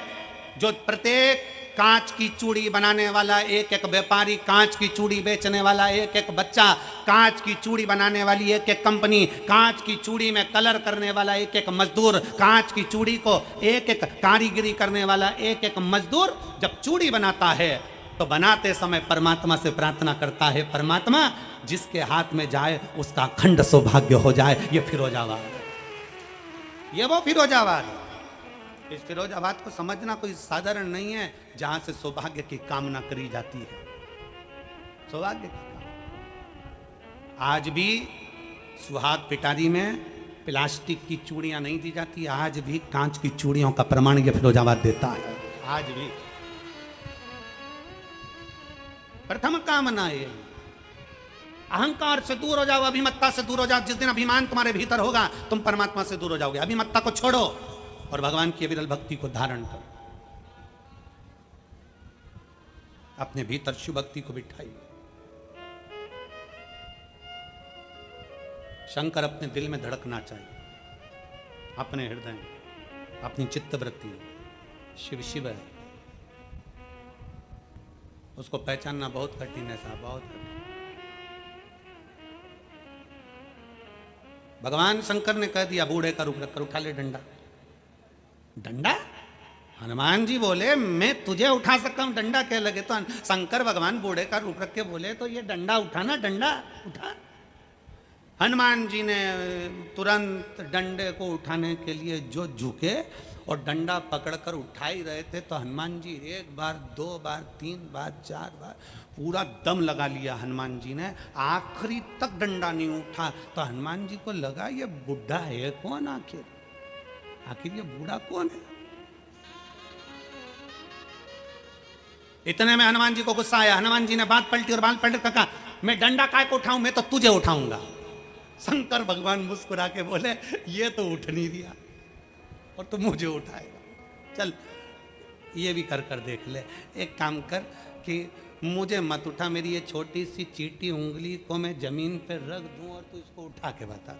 जो प्रत्येक कांच की चूड़ी बनाने वाला एक एक व्यापारी, कांच की चूड़ी बेचने वाला एक एक बच्चा, कांच की चूड़ी बनाने वाली एक एक कंपनी, कांच की चूड़ी में कलर करने वाला एक एक मजदूर, कांच की चूड़ी को एक एक कारीगरी करने वाला एक एक मजदूर जब चूड़ी बनाता है तो बनाते समय परमात्मा से प्रार्थना करता है, परमात्मा जिसके हाथ में जाए उसका अखंड सौभाग्य हो जाए। ये फिरोजाबाद है, ये वो फिरोजाबाद है। इस फिरोजाबाद को समझना कोई साधारण नहीं है जहां से सौभाग्य की कामना करी जाती है, सौभाग्य की कामना। आज भी सुहाग पिटारी में प्लास्टिक की चूड़ियां नहीं दी जाती, आज भी कांच की चूड़ियों का प्रमाण ये फिरोजाबाद देता है। आज भी प्रथम कामना है अहंकार से दूर हो जाओ, अभिमत्ता से दूर हो जाओ। जिस दिन अभिमान तुम्हारे भीतर होगा तुम परमात्मा से दूर हो जाओगे। अभिमत्ता को छोड़ो और भगवान की अविरल भक्ति को धारण करो, अपने भीतर शिव भक्ति को बिठाइए। शंकर अपने दिल में धड़कना चाहिए, अपने हृदय में, अपनी चित्तवृत्ति में। शिव शिव है, उसको पहचानना बहुत कठिन है साहब, बहुत कठिन। भगवान शंकर ने कह दिया बूढ़े का रूप रखकर उठा ले डंडा। डंडा? हनुमान जी बोले मैं तुझे उठा सकता हूं, डंडा क्या लगे? तो शंकर भगवान बूढ़े का रूप रख के बोले तो ये डंडा उठाना, डंडा उठा। हनुमान जी ने तुरंत डंडे को उठाने के लिए जो झुके और डंडा पकड़कर उठा ही रहे थे तो हनुमान जी 1 बार 2 बार 3 बार 4 बार पूरा दम लगा लिया हनुमान जी ने, आखिरी तक डंडा नहीं उठा। तो हनुमान जी को लगा ये बुढ़ा है कौन, आखिर ये बूढ़ा कौन है? इतने में हनुमान जी को गुस्सा आया। हनुमान जी ने बात पलटी और बात पलट कर कहा मैं डंडा काय को उठाऊं, मैं तो तुझे उठाऊंगा। शंकर भगवान मुस्कुरा के बोले ये तो उठ नहीं दिया और तू मुझे उठाएगा, चल ये भी कर कर देख ले। एक काम कर कि मुझे मत उठा, मेरी ये छोटी सी चीटी उंगली को मैं जमीन पे रख दूं और तू इसको उठा के बता।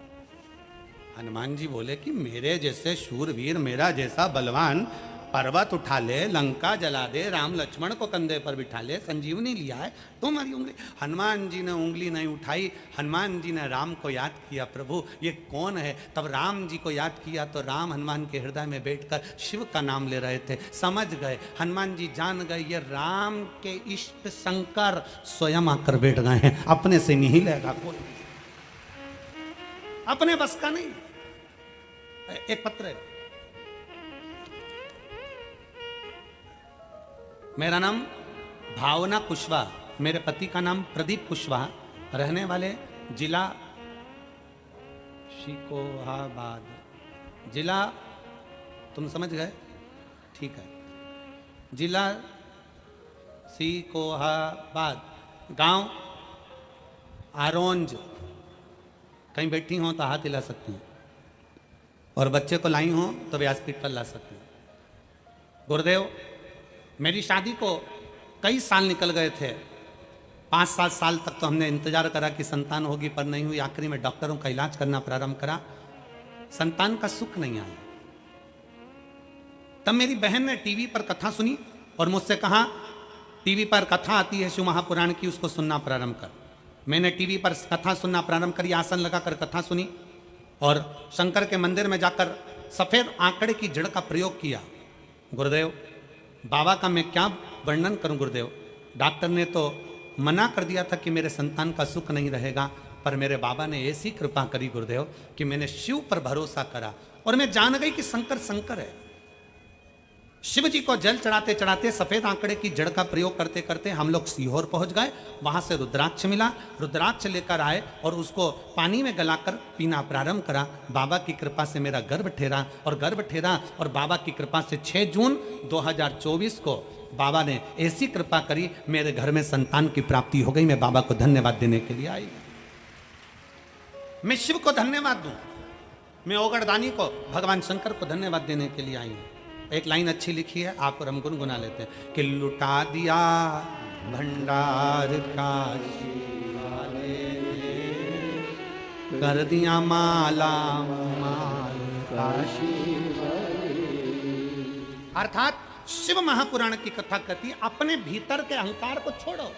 हनुमान जी बोले कि मेरे जैसे शूरवीर, मेरा जैसा बलवान पर्वत उठा ले, लंका जला दे, राम लक्ष्मण को कंधे पर बिठा ले, संजीवनी लिया है, तुम्हारी उंगली। हनुमान जी ने उंगली नहीं उठाई। हनुमान जी ने राम को याद किया, प्रभु ये कौन है? तब राम जी को याद किया तो राम हनुमान के हृदय में बैठकर शिव का नाम ले रहे थे। समझ गए, हनुमान जी जान गए ये राम के इष्ट शंकर स्वयं आकर बैठ गए हैं, अपने से नहीं लेगा कोई, अपने बस का नहीं। एक पत्र है। मेरा नाम भावना कुशवाहा, मेरे पति का नाम प्रदीप कुशवाहा, रहने वाले जिला शिकोहाबाद, जिला, तुम समझ गए, ठीक है, जिला शिकोहाबाद, गांव आरोंज। कहीं बैठी हो तो हाथ हिला सकती हैं, और बच्चे को लाई हो तो व्यासपीठ पर ला सकती हैं। गुरुदेव, मेरी शादी को कई साल निकल गए थे, 5-7 साल तक तो हमने इंतजार करा कि संतान होगी, पर नहीं हुई। आखिरी में डॉक्टरों का इलाज करना प्रारंभ करा, संतान का सुख नहीं आया। तब मेरी बहन ने टीवी पर कथा सुनी और मुझसे कहा, टीवी पर कथा आती है शिव महापुराण की, उसको सुनना प्रारंभ कर। मैंने टीवी पर कथा सुनना प्रारंभ करी, आसन लगाकर कथा सुनी और शंकर के मंदिर में जाकर सफेद आंकड़े की जड़ का प्रयोग किया। गुरुदेव, बाबा का मैं क्या वर्णन करूं गुरुदेव। डॉक्टर ने तो मना कर दिया था कि मेरे संतान का सुख नहीं रहेगा, पर मेरे बाबा ने ऐसी कृपा करी गुरुदेव कि मैंने शिव पर भरोसा करा और मैं जान गई कि शंकर शंकर है। शिव जी को जल चढ़ाते चढ़ाते, सफेद आंकड़े की जड़ का प्रयोग करते करते हम लोग सीहोर पहुंच गए। वहां से रुद्राक्ष मिला, रुद्राक्ष लेकर आए और उसको पानी में गलाकर पीना प्रारंभ करा। बाबा की कृपा से मेरा गर्भ ठहरा और बाबा की कृपा से 6 जून 2024 को बाबा ने ऐसी कृपा करी, मेरे घर में संतान की प्राप्ति हो गई। मैं बाबा को धन्यवाद देने के लिए आई। मैं शिव को धन्यवाद दूं, मैं ओगड़दानी को, भगवान शंकर को धन्यवाद देने के लिए आई हूं। एक लाइन अच्छी लिखी है, आप और हम गुनगुना लेते हैं कि लुटा दिया भंडार काशी वाले ने, कर दिया माला माल काशी वाले। अर्थात शिव महापुराण की कथा कहती, अपने भीतर के अहंकार को छोड़ो।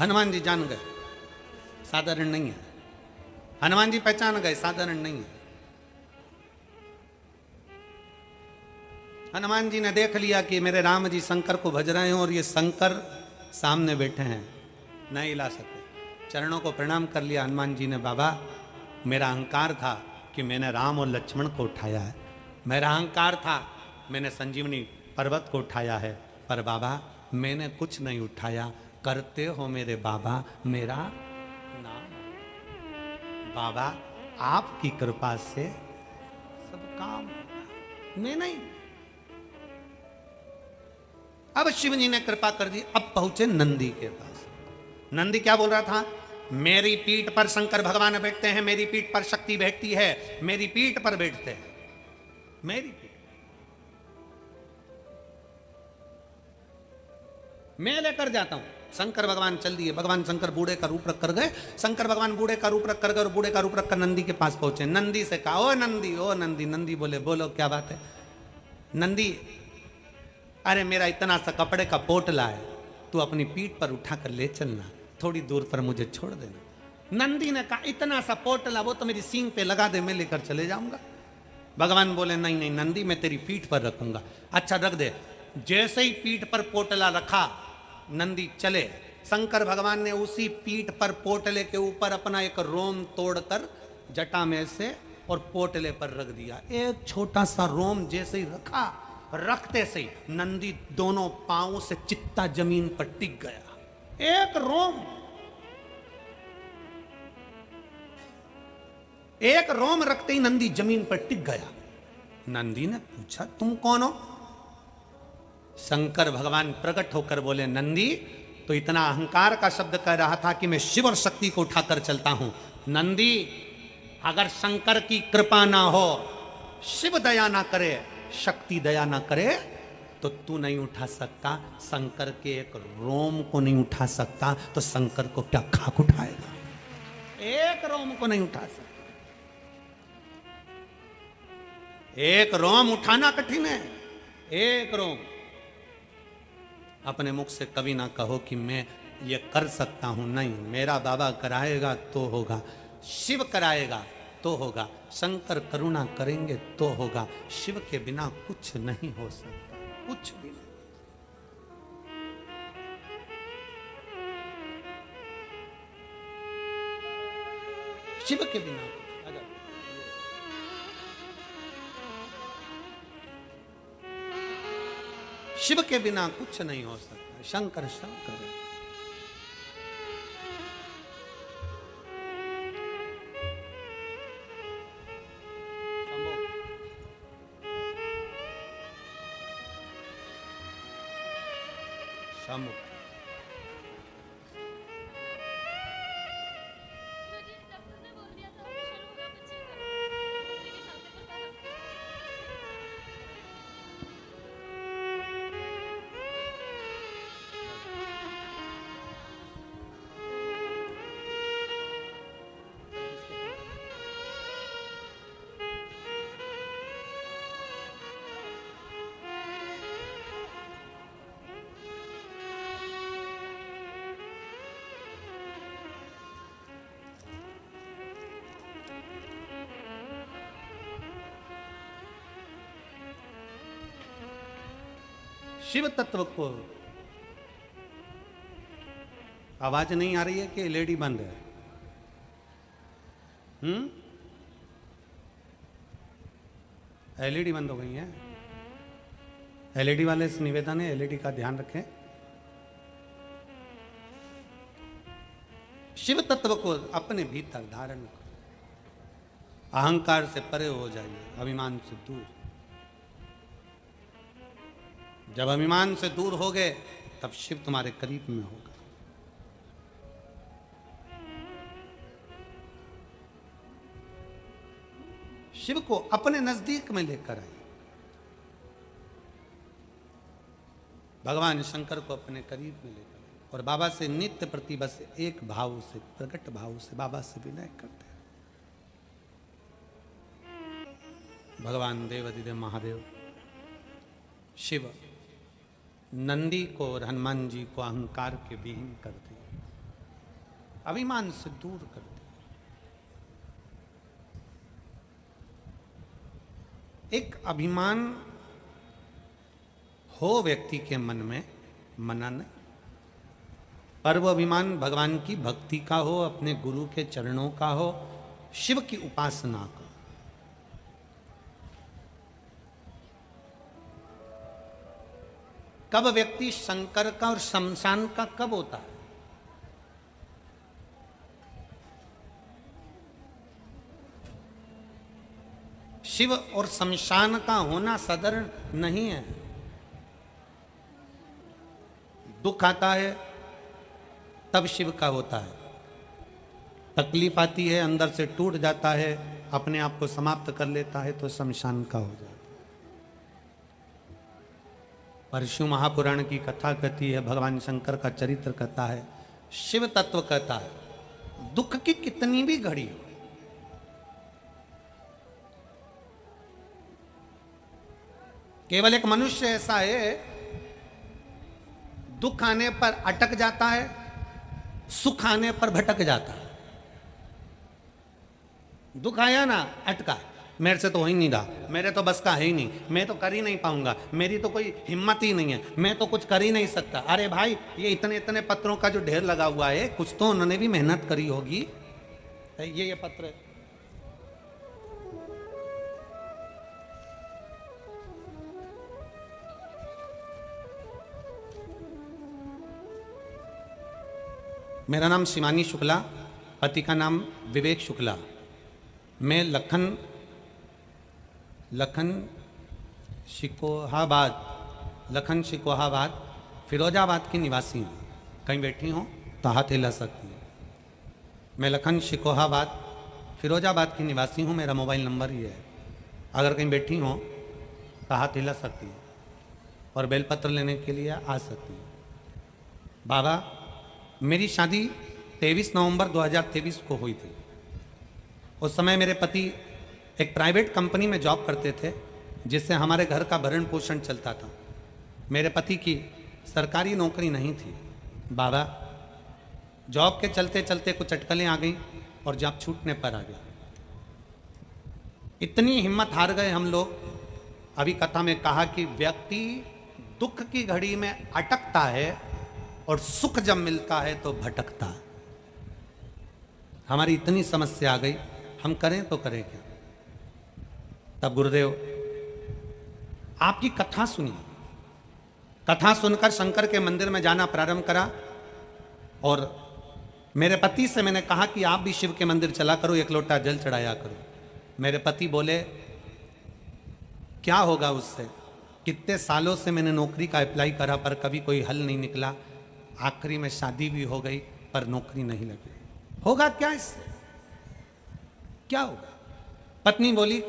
हनुमान जी जान गए, साधारण नहीं है। हनुमान जी पहचान गए, साधारण नहीं है। हनुमान जी ने देख लिया कि मेरे राम जी शंकर को भज रहे हैं और ये शंकर सामने बैठे हैं, नहीं हिला सकते। चरणों को प्रणाम कर लिया हनुमान जी ने। बाबा, मेरा अहंकार था कि मैंने राम और लक्ष्मण को उठाया है, मेरा अहंकार था मैंने संजीवनी पर्वत को उठाया है, पर बाबा मैंने कुछ नहीं उठाया। करते हो मेरे बाबा मेरा नाम। बाबा, आपकी कृपा से सब काम, मैं नहीं। अब शिव जी ने कृपा कर दी। अब पहुंचे नंदी के पास। नंदी क्या बोल रहा था? मेरी पीठ पर शंकर भगवान बैठते हैं, मेरी पीठ पर शक्ति बैठती है, मेरी पीठ पर बैठते हैं, मेरी पीठ, मैं लेकर जाता हूं। शंकर भगवान चल दिए। भगवान शंकर बूढ़े का रूप रख कर गए। शंकर भगवान बूढ़े का रूप रख कर गए और बूढ़े का रूप रख कर नंदी के पास पहुंचे। नंदी से कहा, ओ नंदी, ओ नंदी। नंदी बोले, बोलो क्या बात है? नंदी, अरे मेरा इतना सा कपड़े का पोटला है, तू अपनी पीठ पर उठा कर ले चलना, थोड़ी दूर पर मुझे छोड़ देना। नंदी ने कहा, इतना सा पोटला, वो तो मेरी सींग पे लगा दे, मैं लेकर चले जाऊंगा। भगवान बोले, नहीं नहीं नंदी, मैं तेरी पीठ पर रखूंगा। अच्छा रख दे। जैसे ही पीठ पर पोटला रखा, नंदी चले। शंकर भगवान ने उसी पीठ पर पोटले के ऊपर अपना एक रोम तोड़कर जटा में से और पोटले पर रख दिया। एक छोटा सा रोम जैसे ही रखा, रखते से नंदी दोनों पांवों से चित्ता जमीन पर टिक गया। एक रोम, एक रोम रखते ही नंदी जमीन पर टिक गया। नंदी ने पूछा, तुम कौन हो? शंकर भगवान प्रकट होकर बोले, नंदी, तो इतना अहंकार का शब्द कह रहा था कि मैं शिव और शक्ति को उठाकर चलता हूं। नंदी, अगर शंकर की कृपा ना हो, शिव दया ना करे, शक्ति दया ना करे, तो तू नहीं उठा सकता। शंकर के एक रोम को नहीं उठा सकता, तो शंकर को क्या खाक उठाएगा? एक रोम को नहीं उठा सकता। एक रोम उठाना कठिन है, एक रोम। अपने मुख से कभी ना कहो कि मैं ये कर सकता हूं। नहीं, मेरा बाबा कराएगा तो होगा, शिव कराएगा तो होगा, शंकर करुणा करेंगे तो होगा। शिव के बिना कुछ नहीं हो सकता, कुछ भी नहीं। शिव के बिना शिव के बिना कुछ नहीं हो सकता। शंकर शंकर है। शंभो शिव तत्व को आवाज नहीं आ रही है कि एलईडी बंद है? एलईडी बंद हो गई है। एलईडी वाले से निवेदन है, एलईडी का ध्यान रखें। शिव तत्व को अपने भीतर धारण करो। अहंकार से परे हो जाइए, अभिमान से दूर। जब अभिमान से दूर हो गए तब शिव तुम्हारे करीब में होगा। शिव को अपने नजदीक में लेकर आए। भगवान शंकर को अपने करीब में लेकर आए और बाबा से नित्य प्रति बस एक भाव से, प्रकट भाव से बाबा से विनय करते हैं। भगवान देवाधिदेव महादेव शिव नंदी को और हनुमान जी को अहंकार के विहीन कर दिए, अभिमान से दूर कर दिए। एक अभिमान हो व्यक्ति के मन में, मना नहीं, पर वो अभिमान भगवान की भक्ति का हो, अपने गुरु के चरणों का हो, शिव की उपासना का। कब व्यक्ति शंकर का और शमशान का कब होता है? शिव और शमशान का होना साधारण नहीं है। दुख आता है तब शिव का होता है, तकलीफ आती है अंदर से टूट जाता है, अपने आप को समाप्त कर लेता है तो शमशान का हो जाता है। परशु महापुराण की कथा कहती है, भगवान शंकर का चरित्र कहता है, शिव तत्व कहता है दुख की कितनी भी घड़ी हो, केवल एक मनुष्य ऐसा है दुख आने पर अटक जाता है, सुख आने पर भटक जाता है। दुख आया ना, अटका, मेरे से तो हो ही नहीं रहा, मेरे तो बस का है ही नहीं, मैं तो कर ही नहीं पाऊंगा, मेरी तो कोई हिम्मत ही नहीं है, मैं तो कुछ कर ही नहीं सकता। अरे भाई, ये इतने इतने पत्रों का जो ढेर लगा हुआ है, कुछ तो उन्होंने भी मेहनत करी होगी। ये पत्र है। मेरा नाम शिवानी शुक्ला, पति का नाम विवेक शुक्ला। मैं लखन शिकोहाबाद फिरोजाबाद की निवासी हूँ। कहीं बैठी हो तो हाथ हिला सकती हूँ। मैं लखन शिकोहाबाद फिरोजाबाद की निवासी हूँ, मेरा मोबाइल नंबर ही है। अगर कहीं बैठी हो तो हाथ हिला सकती हूँ और बेलपत्र लेने के लिए आ सकती हूँ। बाबा, मेरी शादी 23 नवंबर 2023 को हुई थी। उस समय मेरे पति एक प्राइवेट कंपनी में जॉब करते थे, जिससे हमारे घर का भरण पोषण चलता था। मेरे पति की सरकारी नौकरी नहीं थी। बाबा, जॉब के चलते चलते कुछ अटकलें आ गई और जॉब छूटने पर आ गया। इतनी हिम्मत हार गए हम लोग। अभी कथा में कहा कि व्यक्ति दुख की घड़ी में अटकता है और सुख जब मिलता है तो भटकता है। हमारी इतनी समस्या आ गई, हम करें तो करें क्या। तब गुरुदेव आपकी कथा सुनी, कथा सुनकर शंकर के मंदिर में जाना प्रारंभ करा। और मेरे पति से मैंने कहा कि आप भी शिव के मंदिर चला करो, एक लोटा जल चढ़ाया करो। मेरे पति बोले क्या होगा उससे, कितने सालों से मैंने नौकरी का अप्लाई करा पर कभी कोई हल नहीं निकला, आखिरी में शादी भी हो गई पर नौकरी नहीं लगी, होगा क्या इससे, क्या होगा। पत्नी बोली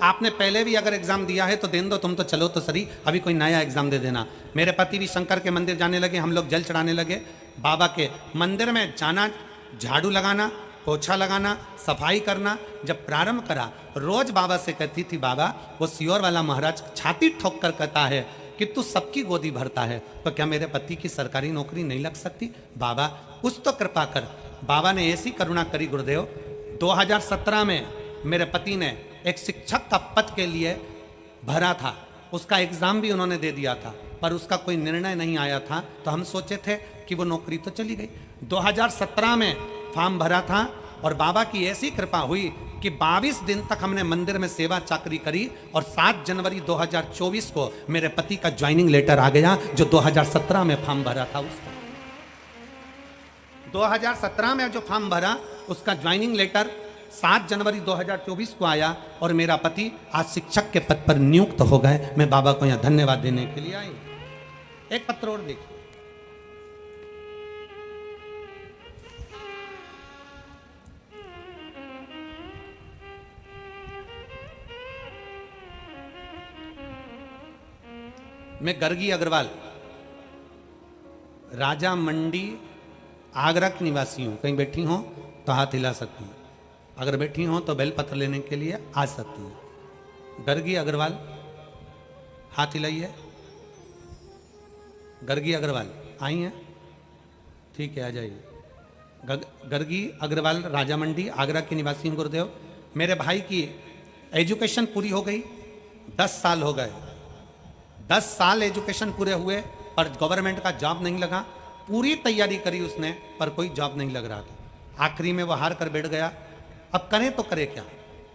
आपने पहले भी अगर एग्जाम दिया है तो देने दो, तुम तो चलो तो सही, अभी कोई नया एग्जाम दे देना। मेरे पति भी शंकर के मंदिर जाने लगे, हम लोग जल चढ़ाने लगे। बाबा के मंदिर में जाना, झाड़ू लगाना, पोछा लगाना, सफाई करना जब प्रारंभ करा, रोज बाबा से कहती थी, बाबा वो सियोर वाला महाराज छाती ठोक कर कहता है कि तू सबकी गोदी भरता है, तो क्या मेरे पति की सरकारी नौकरी नहीं लग सकती, बाबा कुछ तो कृपा कर। बाबा ने ऐसी करुणा करी गुरुदेव, 2017 में मेरे पति ने एक शिक्षक का पद के लिए भरा था, उसका एग्जाम भी उन्होंने दे दिया था, पर उसका कोई निर्णय नहीं आया था। तो हम सोचे थे कि वो नौकरी तो चली गई। 2017 में फॉर्म भरा था और बाबा की ऐसी कृपा हुई कि 22 दिन तक हमने मंदिर में सेवा चाकरी करी और 7 जनवरी 2024 को मेरे पति का ज्वाइनिंग लेटर आ गया, जो 2017 में फॉर्म भरा था उसका। 2017 में जो फॉर्म भरा उसका ज्वाइनिंग लेटर 7 जनवरी 2024 को आया और मेरा पति आज शिक्षक के पद पर नियुक्त हो गए। मैं बाबा को यहां धन्यवाद देने के लिए आई। एक पत्र और देखिए, मैं गर्गी अग्रवाल, राजा मंडी आगरा की निवासी हूं। कहीं बैठी हो तो हाथ हिला सकती हूं, अगर बैठी हो तो बेल पत्र लेने के लिए आ सकती है। गर्गी अग्रवाल, हाथ हिलाइए। गर्गी अग्रवाल आई हैं, ठीक है आ जाइए। गर्गी अग्रवाल राजा मंडी आगरा की निवासी हूँ गुरुदेव। मेरे भाई की एजुकेशन पूरी हो गई, 10 साल हो गए, 10 साल एजुकेशन पूरे हुए पर गवर्नमेंट का जॉब नहीं लगा। पूरी तैयारी करी उसने पर कोई जॉब नहीं लग रहा था। आखिरी में वो हार कर बैठ गया। अब करें तो करे क्या।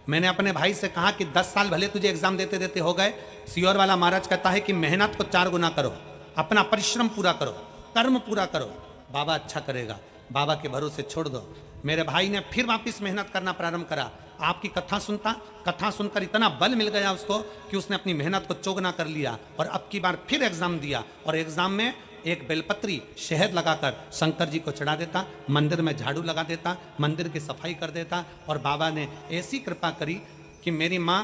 मैंने अपने भाई से कहा कि 10 साल भले तुझे एग्जाम देते देते हो गए, सियोर वाला महाराज कहता है कि मेहनत को 4 गुना करो, अपना परिश्रम पूरा करो, कर्म पूरा करो, बाबा अच्छा करेगा, बाबा के भरोसे छोड़ दो। मेरे भाई ने फिर वापस मेहनत करना प्रारंभ करा। आपकी कथा सुनकर इतना बल मिल गया उसको कि उसने अपनी मेहनत को चौगुना कर लिया और अब की बार फिर एग्जाम दिया और एग्जाम में एक बेलपत्री शहद लगाकर शंकर जी को चढ़ा देता, मंदिर में झाड़ू लगा देता, मंदिर की सफाई कर देता। और बाबा ने ऐसी कृपा करी कि मेरी माँ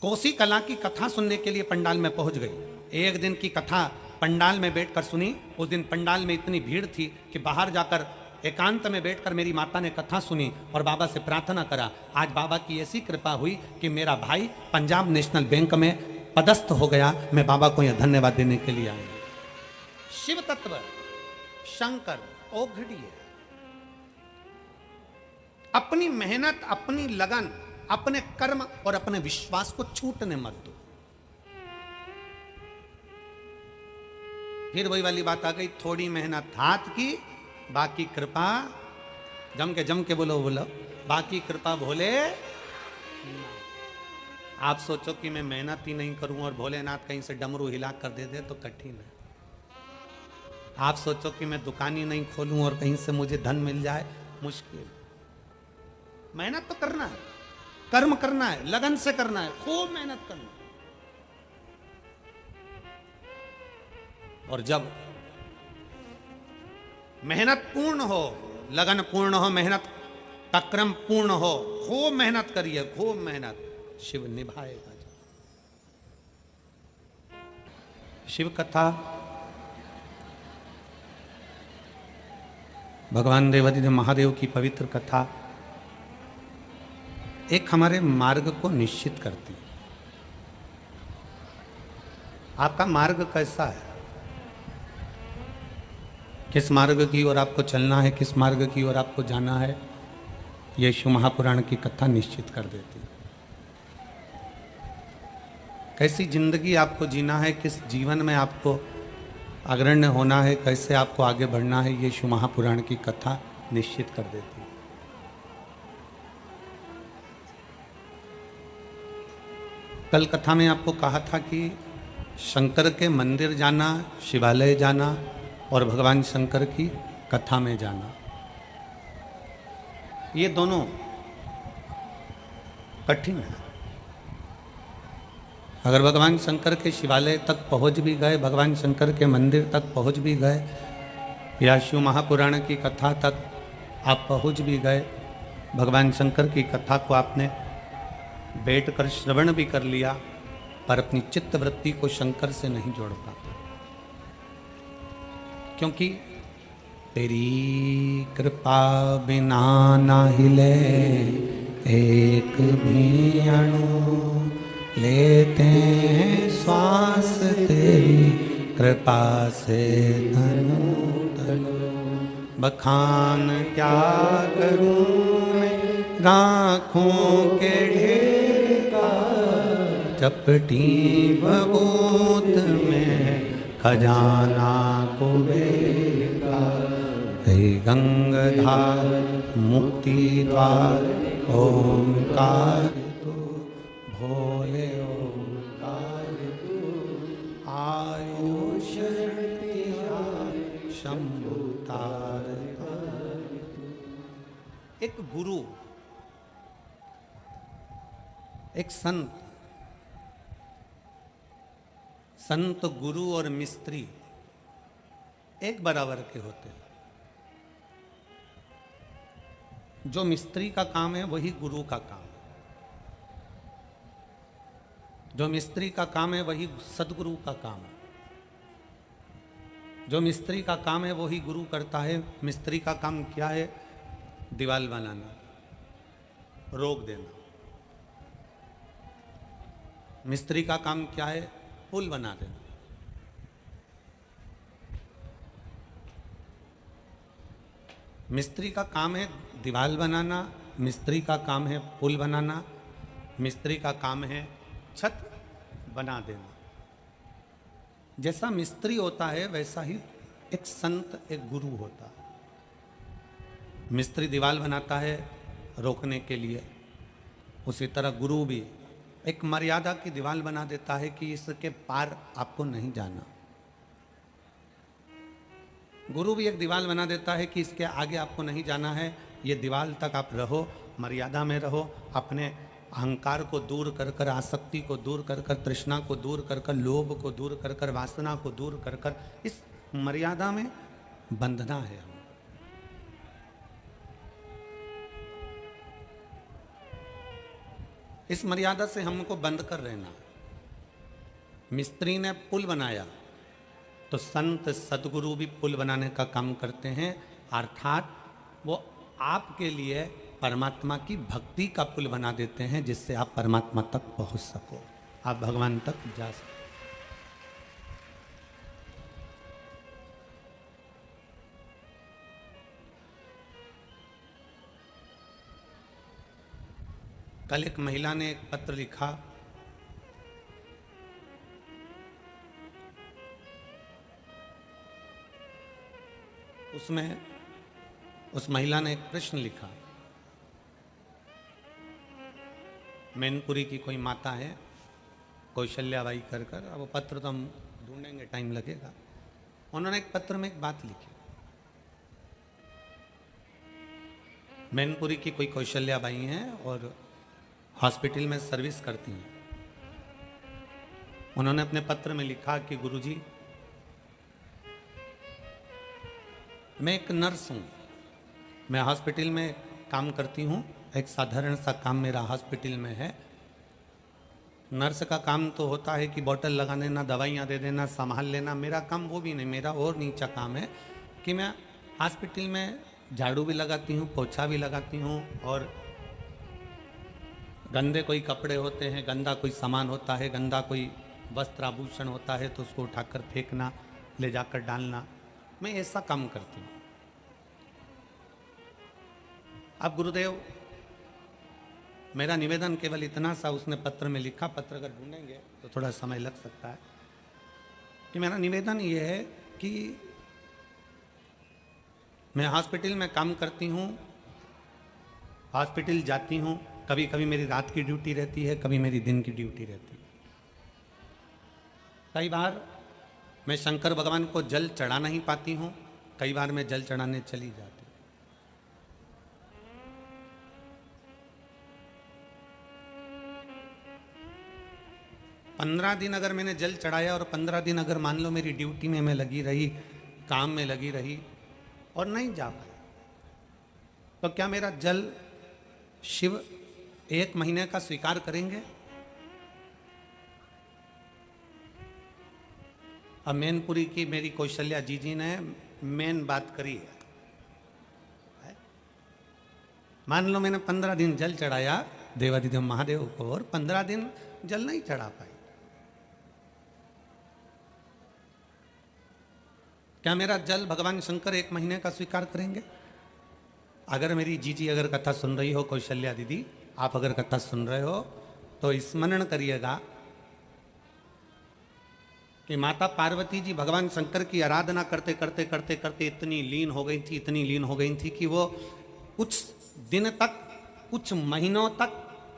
कोसी कला की कथा सुनने के लिए पंडाल में पहुंच गई। एक दिन की कथा पंडाल में बैठकर सुनी। उस दिन पंडाल में इतनी भीड़ थी कि बाहर जाकर एकांत में बैठकर मेरी माता ने कथा सुनी और बाबा से प्रार्थना करा। आज बाबा की ऐसी कृपा हुई कि मेरा भाई पंजाब नेशनल बैंक में पदस्थ हो गया। मैं बाबा को यह धन्यवाद देने के लिए आया। शिव तत्व शंकर औघड़ी है। अपनी मेहनत, अपनी लगन, अपने कर्म और अपने विश्वास को छूटने मत दो। फिर वही वाली बात आ गई, थोड़ी मेहनत हाथ की, बाकी कृपा, जम के बोलो बाकी कृपा भोले। आप सोचो कि मैं मेहनत ही नहीं करूं और भोलेनाथ कहीं से डमरू हिला कर दे दे तो कठिन है। आप सोचो कि मैं दुकान ही नहीं खोलूं और कहीं से मुझे धन मिल जाए, मुश्किल। मेहनत तो करना है, कर्म करना है, लगन से करना है, खूब मेहनत करना है। और जब मेहनत पूर्ण हो, लगन पूर्ण हो, मेहनत का क्रम पूर्ण हो, खूब मेहनत करिए, खूब मेहनत, शिव निभाएगा। शिव कथा भगवान देवादिदेव महादेव की पवित्र कथा एक हमारे मार्ग को निश्चित करती है। आपका मार्ग कैसा है, किस मार्ग की ओर आपको चलना है, किस मार्ग की ओर आपको जाना है, ये शिव महापुराण की कथा निश्चित कर देती है। कैसी जिंदगी आपको जीना है, किस जीवन में आपको अग्रण्य होना है, कैसे आपको आगे बढ़ना है, ये शिव महापुराण की कथा निश्चित कर देती है। कल कथा में आपको कहा था कि शंकर के मंदिर जाना, शिवालय जाना और भगवान शंकर की कथा में जाना, ये दोनों कठिन है। अगर भगवान शंकर के शिवालय तक पहुंच भी गए, भगवान शंकर के मंदिर तक पहुंच भी गए, या शिव महापुराण की कथा तक आप पहुंच भी गए, भगवान शंकर की कथा को आपने बैठकर श्रवण भी कर लिया, पर अपनी चित्त वृत्ति को शंकर से नहीं जोड़ पाते, क्योंकि तेरी कृपा बिना ना हिले एक भी अणु, लेते हैं श्वास तेरी कृपा से तनु तनु। बखान क्या करूं मैं राखों के ढेर का, चपटी बबूत में खजाना कुबेर का। हे गंगाधार मुक्ति द्वार ओंकार तू, भोले ओंकार तू, आयो शरण शंभु तार। एक गुरु, एक संत, संत गुरु और मिस्त्री एक बराबर के होते हैं। जो मिस्त्री का काम है वही गुरु का काम है, जो मिस्त्री का काम है वही सदगुरु का काम है, जो मिस्त्री का काम है वही गुरु करता है। मिस्त्री का काम क्या है? दीवार बनाना, रोक देना। मिस्त्री का काम क्या है? पुल बना देना। मिस्त्री का काम है दीवार बनाना, मिस्त्री का काम है पुल बनाना, मिस्त्री का काम है छत बना देना। जैसा मिस्त्री होता है वैसा ही एक संत, एक गुरु होता है। मिस्त्री दीवार बनाता है रोकने के लिए, उसी तरह गुरु भी एक मर्यादा की दीवार बना देता है कि इसके पार आपको नहीं जाना। गुरु भी एक दीवार बना देता है कि इसके आगे आपको नहीं जाना है, ये दीवार तक आप रहो, मर्यादा में रहो, अपने अहंकार को दूर कर कर, आसक्ति को दूर कर कर, तृष्णा को दूर कर कर, लोभ को दूर कर कर, वासना को दूर कर कर, इस मर्यादा में बंधना है हम। इस मर्यादा से हमको बंद कर रहना। मिस्त्री ने पुल बनाया तो संत सदगुरु भी पुल बनाने का काम करते हैं, अर्थात वो आपके लिए परमात्मा की भक्ति का पुल बना देते हैं, जिससे आप परमात्मा तक पहुंच सको, आप भगवान तक जा सको। कल एक महिला ने एक पत्र लिखा, उसमें उस महिला ने एक प्रश्न लिखा। मैनपुरी की कोई माता है, कौशल्याबाई कर कर, अब वो पत्र तो हम ढूंढेंगे, टाइम लगेगा। उन्होंने एक पत्र में एक बात लिखी। मैनपुरी की कोई कौशल्याबाई हैं और हॉस्पिटल में सर्विस करती हैं। उन्होंने अपने पत्र में लिखा कि गुरुजी, मैं एक नर्स हूँ, मैं हॉस्पिटल में काम करती हूँ, एक साधारण सा काम मेरा हॉस्पिटल में है। नर्स का काम तो होता है कि बोतल लगा देना, दवाइयाँ दे देना, संभाल लेना। मेरा काम वो भी नहीं, मेरा और नीचा काम है कि मैं हॉस्पिटल में झाड़ू भी लगाती हूँ, पोछा भी लगाती हूँ, और गंदे कोई कपड़े होते हैं, गंदा कोई सामान होता है, गंदा कोई वस्त्र आभूषण होता है तो उसको उठाकर फेंकना, ले जाकर डालना, मैं ऐसा काम करती हूँ। अब गुरुदेव, मेरा निवेदन केवल इतना सा उसने पत्र में लिखा, पत्र अगर ढूंढेंगे तो थोड़ा समय लग सकता है, कि मेरा निवेदन ये है कि मैं हॉस्पिटल में काम करती हूँ, हॉस्पिटल जाती हूँ, कभी कभी मेरी रात की ड्यूटी रहती है, कभी मेरी दिन की ड्यूटी रहती है। कई बार मैं शंकर भगवान को जल चढ़ा नहीं पाती हूँ, कई बार मैं जल चढ़ाने चली जाती हूँ। पंद्रह दिन अगर मैंने जल चढ़ाया और 15 दिन अगर मान लो मेरी ड्यूटी में मैं लगी रही, काम में लगी रही और नहीं जा पाई, तो क्या मेरा जल शिव 1 महीने का स्वीकार करेंगे? अब मैनपुरी की मेरी कौशल्या जी ने मेन बात करी है। मान लो मैंने 15 दिन जल चढ़ाया देवाधिदेव महादेव को और 15 दिन जल नहीं चढ़ा पाई, क्या मेरा जल भगवान शंकर 1 महीने का स्वीकार करेंगे? अगर मेरी जीजी अगर कथा सुन रही हो, कौशल्या दीदी आप अगर कथा सुन रहे हो तो स्मरण करिएगा कि माता पार्वती जी भगवान शंकर की आराधना करते करते करते करते इतनी लीन हो गई थी, इतनी लीन हो गई थी कि वो कुछ दिन तक, कुछ महीनों तक,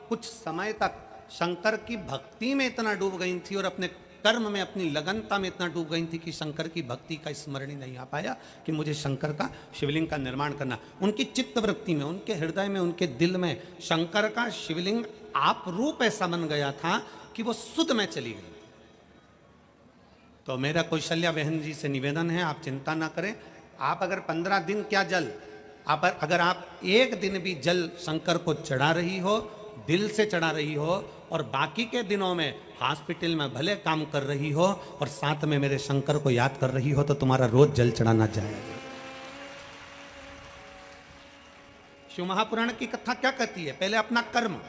कुछ समय तक शंकर की भक्ति में इतना डूब गई थी और अपने कर्म में, अपनी लगनता में इतना डूब गई थी कि शंकर की भक्ति का स्मरण ही नहीं आ पाया कि मुझे शंकर का शिवलिंग का निर्माण करना। उनकी चित्त वृत्ति में, उनके हृदय में, उनके दिल में शंकर का शिवलिंग आप रूप ऐसा बन गया था कि वो सुध में चली गई। तो मेरा कौशल्या बहन जी से निवेदन है, आप चिंता ना करें। आप अगर 15 दिन क्या जल, अगर आप 1 दिन भी जल शंकर को चढ़ा रही हो, दिल से चढ़ा रही हो और बाकी के दिनों में हॉस्पिटल में भले काम कर रही हो और साथ में मेरे शंकर को याद कर रही हो, तो तुम्हारा रोज जल चढ़ाना जाएगा। शिव महापुराण की कथा क्या कहती है? पहले अपना कर्म।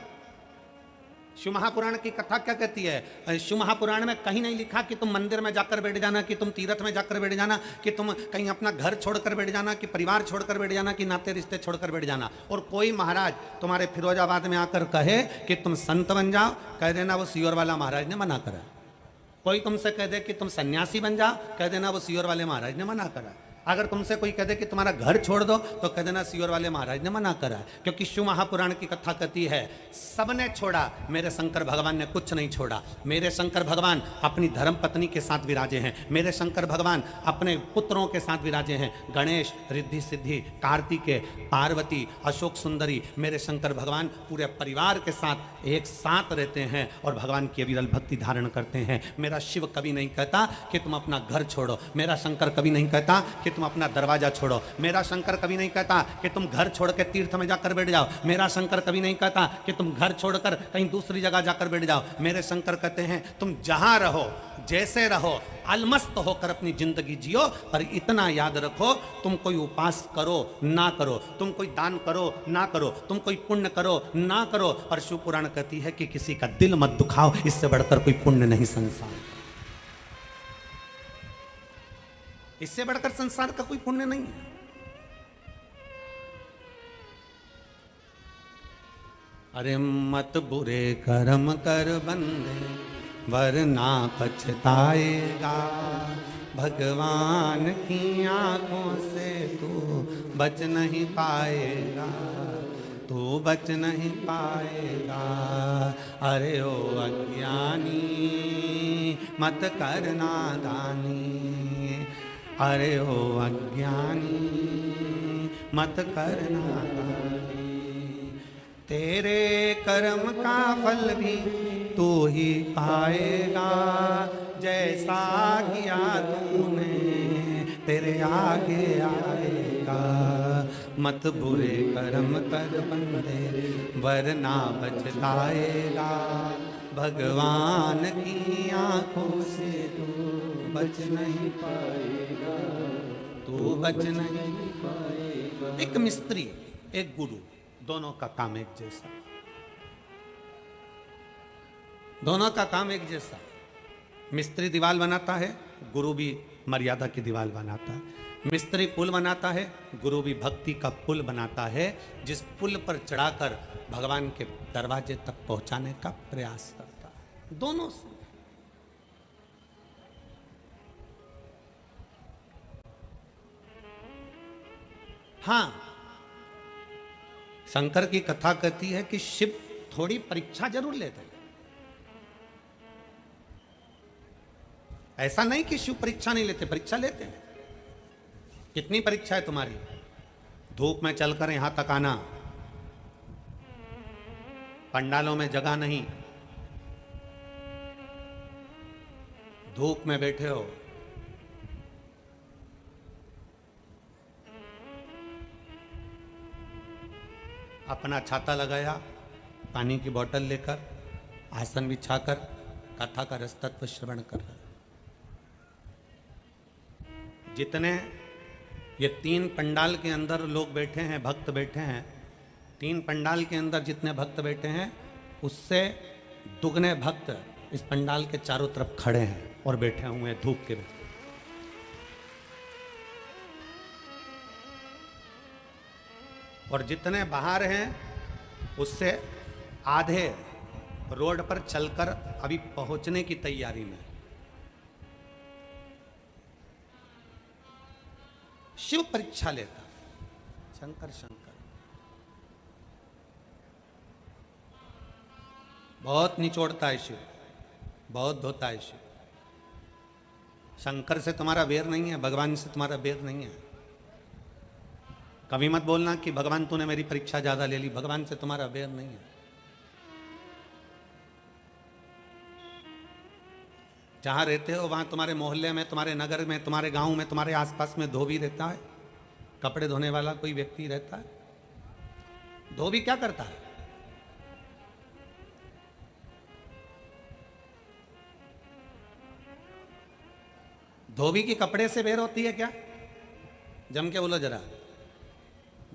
शिव महापुराण की कथा क्या कहती है? शिव महापुराण में कहीं नहीं लिखा कि तुम मंदिर में जाकर बैठ जाना, कि तुम तीर्थ में जाकर बैठ जाना, कि तुम कहीं अपना घर छोड़कर बैठ जाना, कि परिवार छोड़कर बैठ जाना, कि नाते रिश्ते छोड़कर बैठ जाना। और कोई महाराज तुम्हारे फिरोजाबाद में आकर कहे कि तुम संत बन जाओ, कह देना वो सियोर वाला महाराज ने मना करा। कोई तुमसे कह दे कि तुम सन्यासी बन जाओ, कह देना वो सियोर वाले महाराज ने मना करा। अगर तुमसे कोई कह दे कि तुम्हारा घर छोड़ दो, तो कह देना सियोर वाले महाराज ने मना करा। क्योंकि शिव महापुराण की कथा कहती है सबने छोड़ा, मेरे शंकर भगवान ने कुछ नहीं छोड़ा। मेरे शंकर भगवान अपनी धर्म पत्नी के साथ विराजे हैं, मेरे शंकर भगवान अपने पुत्रों के साथ विराजे हैं, गणेश, रिद्धि सिद्धि, कार्तिकेय, पार्वती, अशोक सुंदरी। मेरे शंकर भगवान पूरे परिवार के साथ एक साथ रहते हैं और भगवान की अविरल भक्ति धारण करते हैं। मेरा शिव कभी नहीं कहता कि तुम अपना घर छोड़ो, मेरा शंकर कभी नहीं कहता कि तुम अपना दरवाजा छोड़ो, मेरा शंकर कभी नहीं कहता कि तुम घर छोड़ के तीर्थ में जाकर बैठ जाओ, मेरा शंकर कभी नहीं कहता कि तुम घर छोड़कर कहीं दूसरी जगह जाकर बैठ जाओ। मेरे शंकर कहते हैं तुम जहां रहो, जैसे रहो, अलमस्त होकर अपनी जिंदगी जियो, पर इतना याद रखो तुम कोई उपास करो ना करो, तुम कोई दान करो ना करो, तुम कोई पुण्य करो ना करो, और शिव पुराण कहती है कि किसी का दिल मत दुखाओ, इससे बढ़कर कोई पुण्य नहीं संसार, इससे बढ़कर संसार का कोई पुण्य नहीं है। अरे मत बुरे कर्म कर बंदे वरना पछताएगा, भगवान की आंखों से तू बच नहीं पाएगा, तू बच नहीं पाएगा। अरे ओ अज्ञानी मत करना दानी, अरे ओ अज्ञानी मत करना दानी, तेरे कर्म का फल भी तू ही पाएगा, जैसा किया तूने तेरे आगे आएगा। मत बुरे कर्म कर बंदे वरना बचताएगा, भगवान की आंखों से तू बच नहीं पाएगा, तू बच नहीं पाएगा। एक मिस्त्री, एक गुरु, दोनों का काम एक जैसा, दोनों का काम एक जैसा। मिस्त्री दीवार बनाता है, गुरु भी मर्यादा की दीवार बनाता है। मिस्त्री पुल बनाता है, गुरु भी भक्ति का पुल बनाता है, जिस पुल पर चढ़ाकर भगवान के दरवाजे तक पहुंचाने का प्रयास करता है। दोनों से हाँ, शंकर की कथा कहती है कि शिव थोड़ी परीक्षा जरूर लेते हैं। ऐसा नहीं कि शिव परीक्षा नहीं लेते, परीक्षा लेते हैं। कितनी परीक्षा है तुम्हारी? धूप में चलकर यहां तक आना, पंडालों में जगह नहीं, धूप में बैठे हो, अपना छाता लगाया, पानी की बोतल लेकर, आसन बिछाकर कथा का रसतत्व श्रवण कर रहे। जितने ये 3 पंडाल के अंदर लोग बैठे हैं, भक्त बैठे हैं, 3 पंडाल के अंदर जितने भक्त बैठे हैं उससे दुगने भक्त इस पंडाल के चारों तरफ खड़े हैं और बैठे हुए हैं धूप के। और जितने बाहर हैं उससे आधे रोड पर चलकर अभी पहुंचने की तैयारी में। शिव परीक्षा लेता, शंकर शंकर बहुत निचोड़ता है शिव, बहुत धोता है शिव। शंकर से तुम्हारा वेर नहीं है, भगवान से तुम्हारा वेर नहीं है। कभी मत बोलना कि भगवान तूने मेरी परीक्षा ज्यादा ले ली, भगवान से तुम्हारा वेर नहीं है। जहां रहते हो वहां तुम्हारे मोहल्ले में, तुम्हारे नगर में, तुम्हारे गांव में, तुम्हारे आसपास में धोबी रहता है, कपड़े धोने वाला कोई व्यक्ति रहता है। धोबी क्या करता है? धोबी की कपड़े से बेर होती है क्या? जम के बोलो जरा।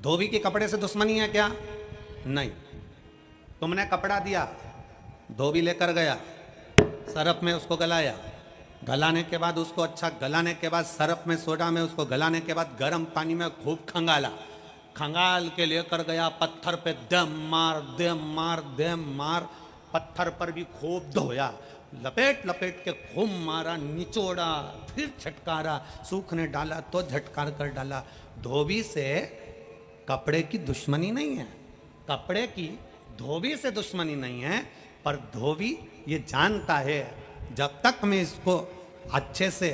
धोबी के कपड़े से दुश्मनी है क्या? नहीं। तुमने कपड़ा दिया, धोबी लेकर गया, सरफ में उसको गलाया, गलाने के बाद उसको अच्छा गलाने के बाद सरफ में सोडा में उसको गलाने के बाद गर्म पानी में खूब खंगाला, खंगाल के लेकर गया पत्थर पे, दम मार दम मार दम मार, पत्थर पर भी खूब धोया, लपेट लपेट के खूब मारा, निचोड़ा, फिर झटकारा, सूखने डाला तो झटकार कर डाला। धोबी से कपड़े की दुश्मनी नहीं है, कपड़े की धोबी से दुश्मनी नहीं है, पर धोबी ये जानता है जब तक मैं इसको अच्छे से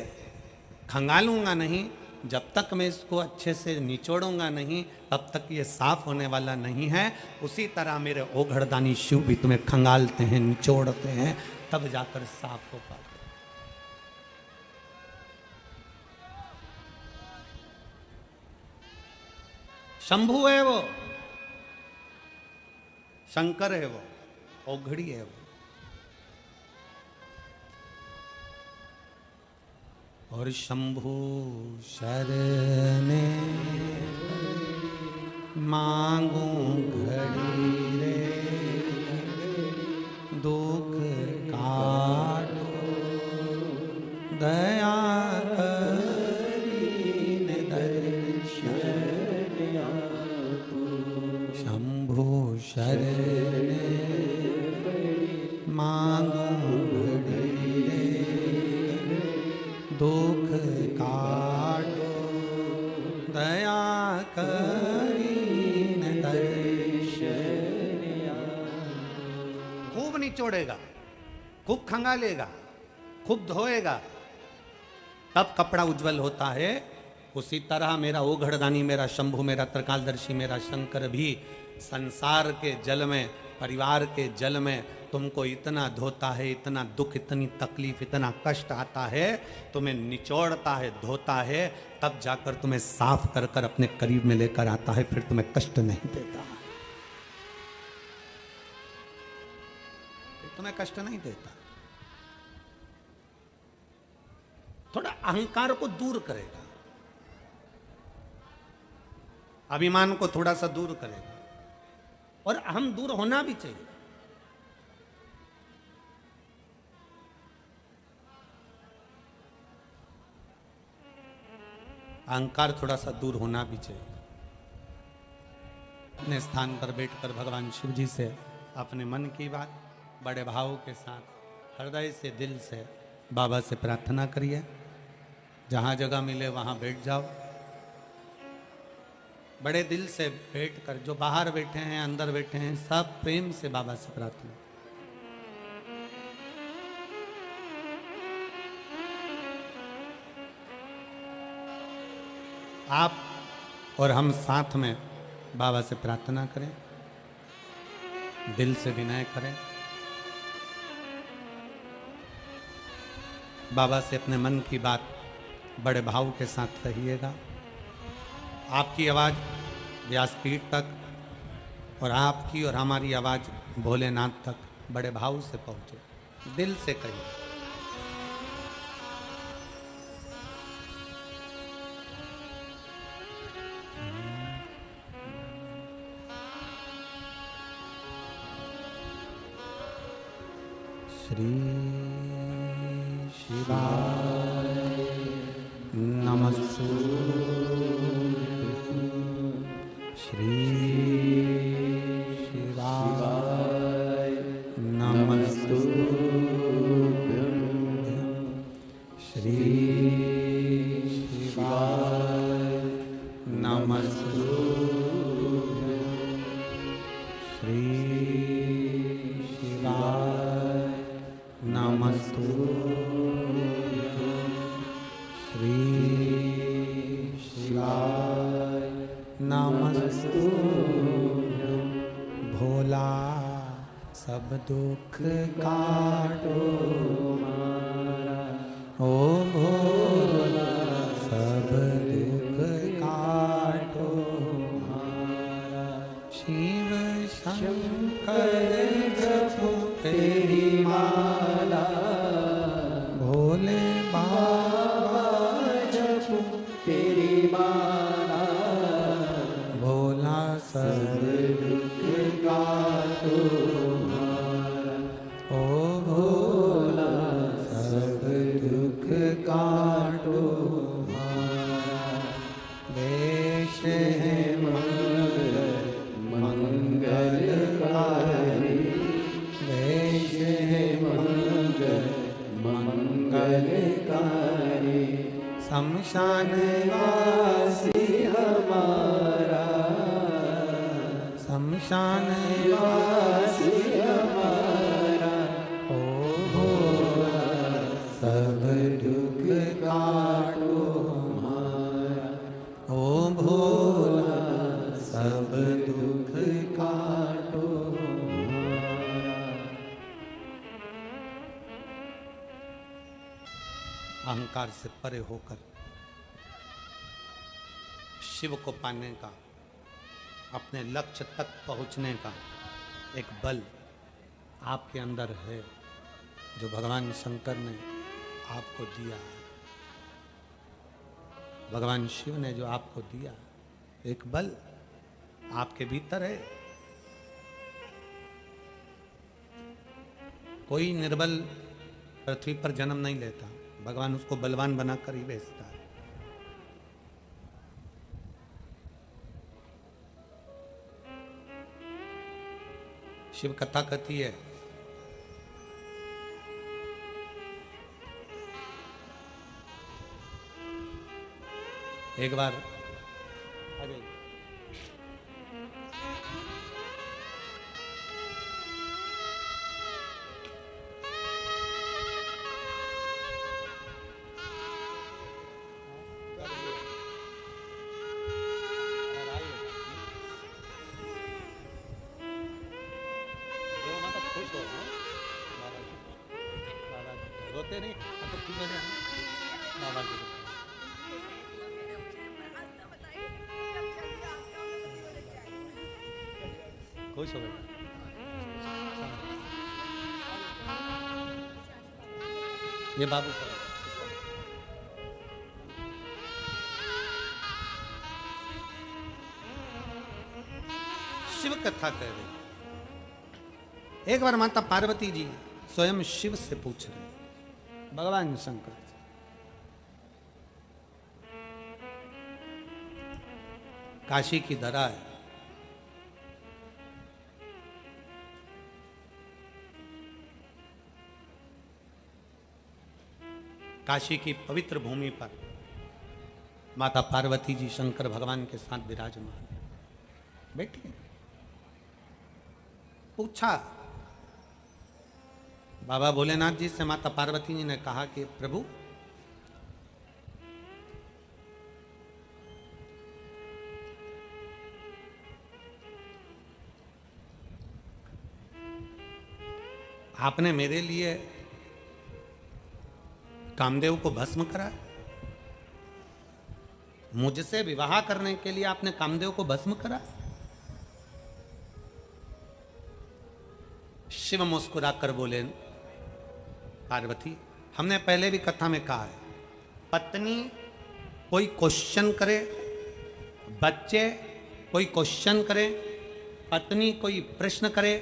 खंगालूंगा नहीं, जब तक मैं इसको अच्छे से निचोड़ूंगा नहीं, तब तक ये साफ होने वाला नहीं है। उसी तरह मेरे ओघड़दानी शिव भी तुम्हें खंगालते हैं, निचोड़ते हैं, तब जाकर साफ हो पाते। शंभु है वो, शंकर है वो, ओघड़ी है वो। और शंभु शरणे मांगू घड़ी रे, दुख काटो दया करीन दर्शन शंभु शरणे मांगू घड़ी रे, दुख काटो दया करीन दर्शन। खूब निचोड़ेगा, खूब खंगालेगा, खूब धोएगा, तब कपड़ा उज्जवल होता है। उसी तरह मेरा ओघड़दानी, मेरा शंभु, मेरा त्रिकालदर्शी, मेरा शंकर भी संसार के जल में, परिवार के जल में तुमको इतना धोता है, इतना दुख, इतनी तकलीफ, इतना कष्ट आता है, तुम्हें निचोड़ता है, धोता है, तब जाकर तुम्हें साफ कर कर अपने करीब में लेकर आता है, फिर तुम्हें कष्ट नहीं देता, तुम्हें कष्ट नहीं देता। थोड़ा अहंकार को दूर करेगा, अभिमान को थोड़ा सा दूर करेगा, और अहम दूर होना भी चाहिए। अहंकार थोड़ा सा दूर होना भी चाहिए। अपने स्थान पर बैठकर भगवान शिव जी से अपने मन की बात बड़े भाव के साथ, हृदय से, दिल से बाबा से प्रार्थना करिए। जहाँ जगह मिले वहाँ बैठ जाओ। बड़े दिल से बैठ कर, जो बाहर बैठे हैं अंदर बैठे हैं, सब प्रेम से बाबा से प्रार्थना। आप और हम साथ में बाबा से प्रार्थना करें, दिल से विनय करें, बाबा से अपने मन की बात बड़े भाव के साथ कहिएगा। आपकी आवाज़ व्यासपीठ तक और आपकी और हमारी आवाज़ भोलेनाथ तक बड़े भाव से पहुँचे, दिल से कहिए। श्री शिवाय नमस्तुभ्यं, श्री शिवाय नमस्तुभ्यं, श्री शिवाय नमस्तुभ्यं, श्री शिवाय नमस्तुभ्यं, श्री शिवाय नमस्तुभ्यं। भोला सब दुख काटो मारा, ओ भोला सब दुख काटो मारा। शिव शंकर जपो तेरी माला, भोले बाबा जपो तेरी माला। भोला सब दुख काटो मारा, ओ भोला सब दुख काटो मारा। देश है मंगलकारी, देश है मंगलकारी। शमशान वासी हमारा, शमशान वासी हमारा। ओ भोला सब दुख काटो हमारा, ओ भोला सब दुख काटो हमारा। अहंकार से परे होकर शिव को पाने का, अपने लक्ष्य तक पहुंचने का एक बल आपके अंदर है, जो भगवान शंकर ने आपको दिया है। भगवान शिव ने जो आपको दिया एक बल आपके भीतर है। कोई निर्बल पृथ्वी पर जन्म नहीं लेता, भगवान उसको बलवान बनाकर ही भेजता है। शिव कथा कहती है, एक बार रोते नहीं तो बाबा जी खुश हो गए। ये बाबू शिव कथा कह रहे। एक बार माता पार्वती जी स्वयं शिव से पूछ रहे, भगवान शंकर से, काशी की धरा है, काशी की पवित्र भूमि पर माता पार्वती जी शंकर भगवान के साथ विराजमान बैठी। पूछा बाबा भोलेनाथ जी से, माता पार्वती जी ने कहा कि प्रभु आपने मेरे लिए कामदेव को भस्म करा, मुझसे विवाह करने के लिए आपने कामदेव को भस्म करा। शिव मुस्कुराकर बोले, पार्वती हमने पहले भी कथा में कहा है, पत्नी कोई क्वेश्चन करे, बच्चे कोई क्वेश्चन करे, पत्नी कोई प्रश्न करे,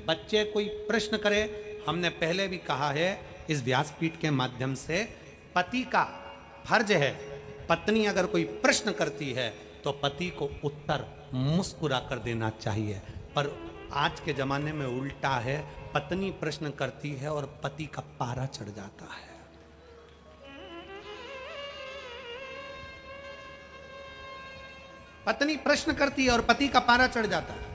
बच्चे कोई प्रश्न करे, हमने पहले भी कहा है इस व्यासपीठ के माध्यम से, पति का फर्ज है, पत्नी अगर कोई प्रश्न करती है तो पति को उत्तर मुस्कुरा कर देना चाहिए। पर आज के जमाने में उल्टा है, पत्नी प्रश्न करती है और पति का पारा चढ़ जाता है। पत्नी प्रश्न करती है और पति का पारा चढ़ जाता है।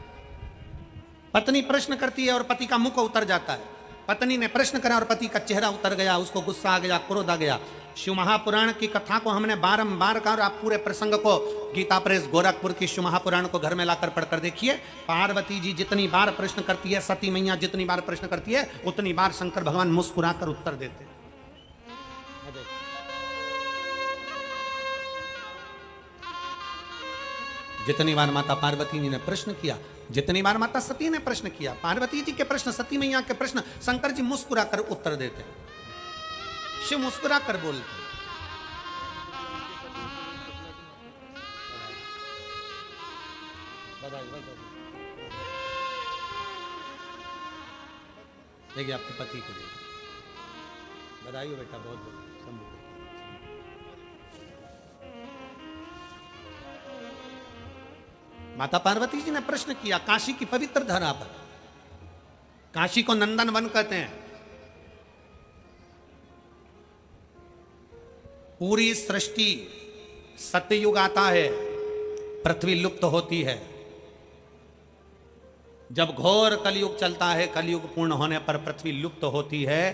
पत्नी प्रश्न करती है और पति का मुख उतर जाता है। पत्नी ने प्रश्न करा और पति का चेहरा उतर गया, उसको गुस्सा आ गया, क्रोध आ गया। शिव महापुराण की कथा को हमने बारंबार कहा और आप पूरे प्रसंग को गीता प्रेस गोरखपुर की शिव महापुराण को घर में लाकर पढ़कर देखिए। पार्वती जी जितनी बार प्रश्न करती है, सती मैया जितनी बार प्रश्न करती है, उतनी बार शंकर भगवान मुस्कुराकर उत्तर देते हैं। जितनी बार माता पार्वती जी ने प्रश्न किया, जितनी बार माता सती ने प्रश्न किया, पार्वती जी के प्रश्न, सती मैया के प्रश्न, शंकर जी मुस्कुराकर उत्तर देते हैं। शिव मुस्कुराकर बोलते हैं। देखिए आपके पति को बधाई हो बेटा, बहुत बहुत। माता पार्वती जी ने प्रश्न किया काशी की पवित्र धरा पर। काशी को नंदन वन कहते हैं। पूरी सृष्टि, सत्ययुग आता है, पृथ्वी लुप्त होती है। जब घोर कलयुग चलता है, कलयुग पूर्ण होने पर पृथ्वी लुप्त होती है।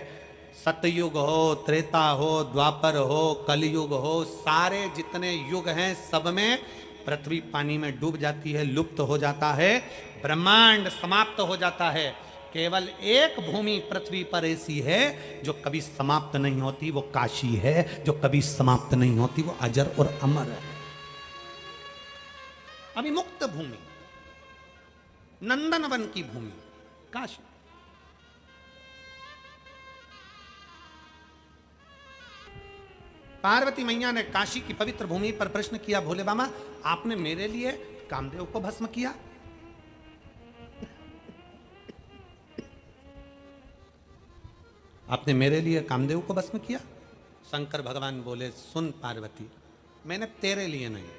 सत्ययुग हो, त्रेता हो, द्वापर हो, कलयुग हो, सारे जितने युग हैं सब में पृथ्वी पानी में डूब जाती है, लुप्त हो जाता है, ब्रह्मांड समाप्त हो जाता है। केवल एक भूमि पृथ्वी पर ऐसी है जो कभी समाप्त नहीं होती, वो काशी है। जो कभी समाप्त नहीं होती, वो अजर और अमर है। अभी मुक्त भूमि, नंदनवन की भूमि काशी। पार्वती मैया ने काशी की पवित्र भूमि पर प्रश्न किया, भोले बाबा आपने मेरे लिए कामदेव को भस्म किया। आपने मेरे लिए कामदेव को भस्म किया। शंकर भगवान बोले, सुन पार्वती, मैंने तेरे लिए नहीं,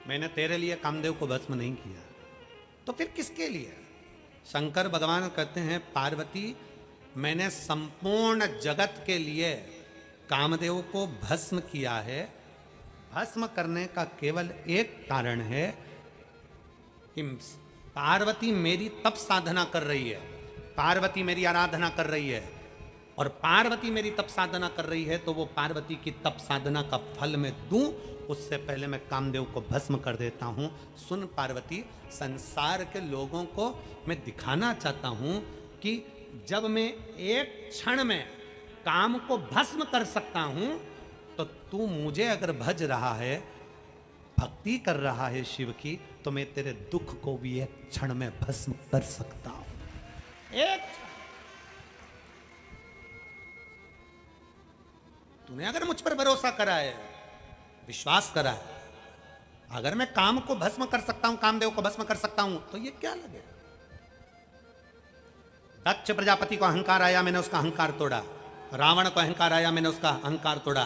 मैंने तेरे लिए कामदेव को भस्म नहीं किया, तो फिर किसके लिए? शंकर भगवान कहते हैं, पार्वती मैंने संपूर्ण जगत के लिए कामदेव को भस्म किया है। भस्म करने का केवल एक कारण है कि पार्वती मेरी तप साधना कर रही है, पार्वती मेरी आराधना कर रही है, और पार्वती मेरी तप साधना कर रही है तो वो पार्वती की तप साधना का फल मैं दूं, उससे पहले मैं कामदेव को भस्म कर देता हूं। सुन पार्वती, संसार के लोगों को मैं दिखाना चाहता हूं कि जब मैं एक क्षण में काम को भस्म कर सकता हूं, तो तू मुझे अगर भज रहा है, भक्ति कर रहा है शिव की, तो मैं तेरे दुख को भी एक क्षण में भस्म कर सकता हूं। एक तूने अगर मुझ पर भरोसा करा है, विश्वास करा है, अगर मैं काम को भस्म कर सकता हूं, कामदेव को भस्म कर सकता हूं, तो ये क्या लगे? दक्ष प्रजापति को अहंकार आया, मैंने उसका अहंकार तोड़ा। रावण को अहंकार आया, मैंने उसका अहंकार तोड़ा।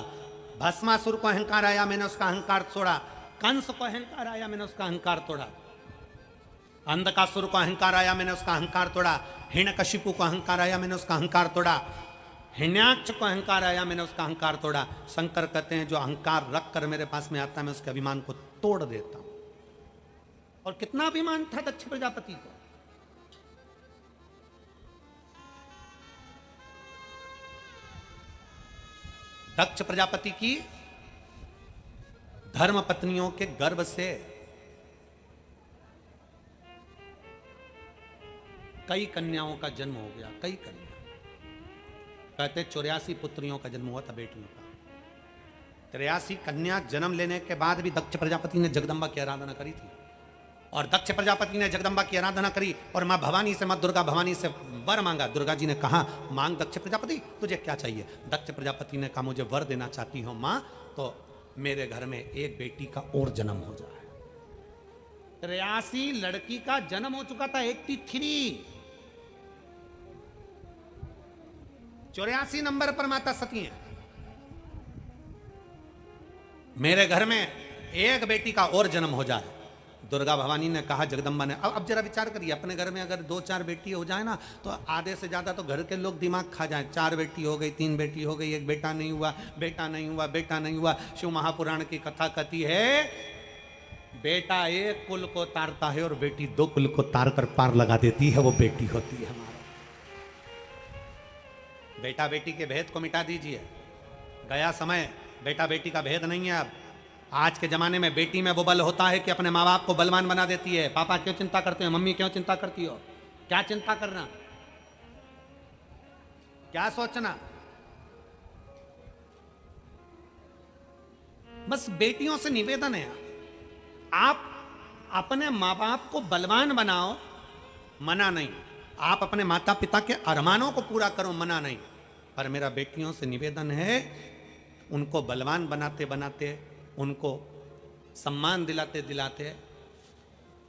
भस्मासुर को अहंकार आया, मैंने उसका अहंकार तोड़ा। कंस को अहंकार आया, मैंने उसका अहंकार तोड़ा। अंधकासुर को अहंकार आया, मैंने उसका अहंकार तोड़ा। हिरण्यकशिपु को अहंकार आया, मैंने उसका अहंकार तोड़ा। हिरण्याक्ष को अहंकार आया, मैंने उसका अहंकार तोड़ा। शंकर कहते हैं जो अहंकार रख कर मेरे पास में आता है मैं उसके अभिमान को तोड़ देता हूं। और कितना अभिमान था दक्ष प्रजापति को। दक्ष प्रजापति की धर्म पत्नियों के गर्भ से कई कन्याओं का जन्म हो गया, कई कन्या। कहते 84 पुत्रियों का जन्म हुआ था, बेटियों का। 83 कन्या जन्म लेने के बाद भी दक्ष प्रजापति ने जगदम्बा की आराधना करी थी। और दक्ष प्रजापति ने जगदम्बा की आराधना करी और मां भवानी से, मां दुर्गा भवानी से वर मांगा। दुर्गा जी ने कहा मांग दक्ष प्रजापति, तुझे क्या चाहिए? दक्ष प्रजापति ने कहा मुझे वर देना चाहती हो मां, तो मेरे घर में एक बेटी का और जन्म हो जाए। 83 लड़की का जन्म हो चुका था, 83। 84 नंबर पर माता सती है। मेरे घर में एक बेटी का और जन्म हो जाए। दुर्गा भवानी ने कहा, जगदम्बा ने। अब जरा विचार करिए, अपने घर में अगर 2-4 बेटी हो जाए ना तो आधे से ज्यादा तो घर के लोग दिमाग खा जाए। 4 बेटी हो गई, 3 बेटी हो गई, एक बेटा नहीं हुआ, बेटा नहीं हुआ, बेटा नहीं हुआ। शिव महापुराण की कथा कहती है बेटा एक कुल को तारता है और बेटी 2 कुल को तार कर पार लगा देती है, वो बेटी होती है हमारा। बेटा बेटी के भेद को मिटा दीजिए, गया समय। बेटा बेटी का भेद नहीं है अब। आज के जमाने में बेटी में वो बल होता है कि अपने माँ बाप को बलवान बना देती है। पापा क्यों चिंता करते हैं, मम्मी क्यों चिंता करती हो, क्या चिंता करना, क्या सोचना। बस बेटियों से निवेदन है, आप अपने माँ बाप को बलवान बनाओ, मना नहीं। आप अपने माता पिता के अरमानों को पूरा करो, मना नहीं। पर मेरा बेटियों से निवेदन है, उनको बलवान बनाते बनाते, उनको सम्मान दिलाते दिलाते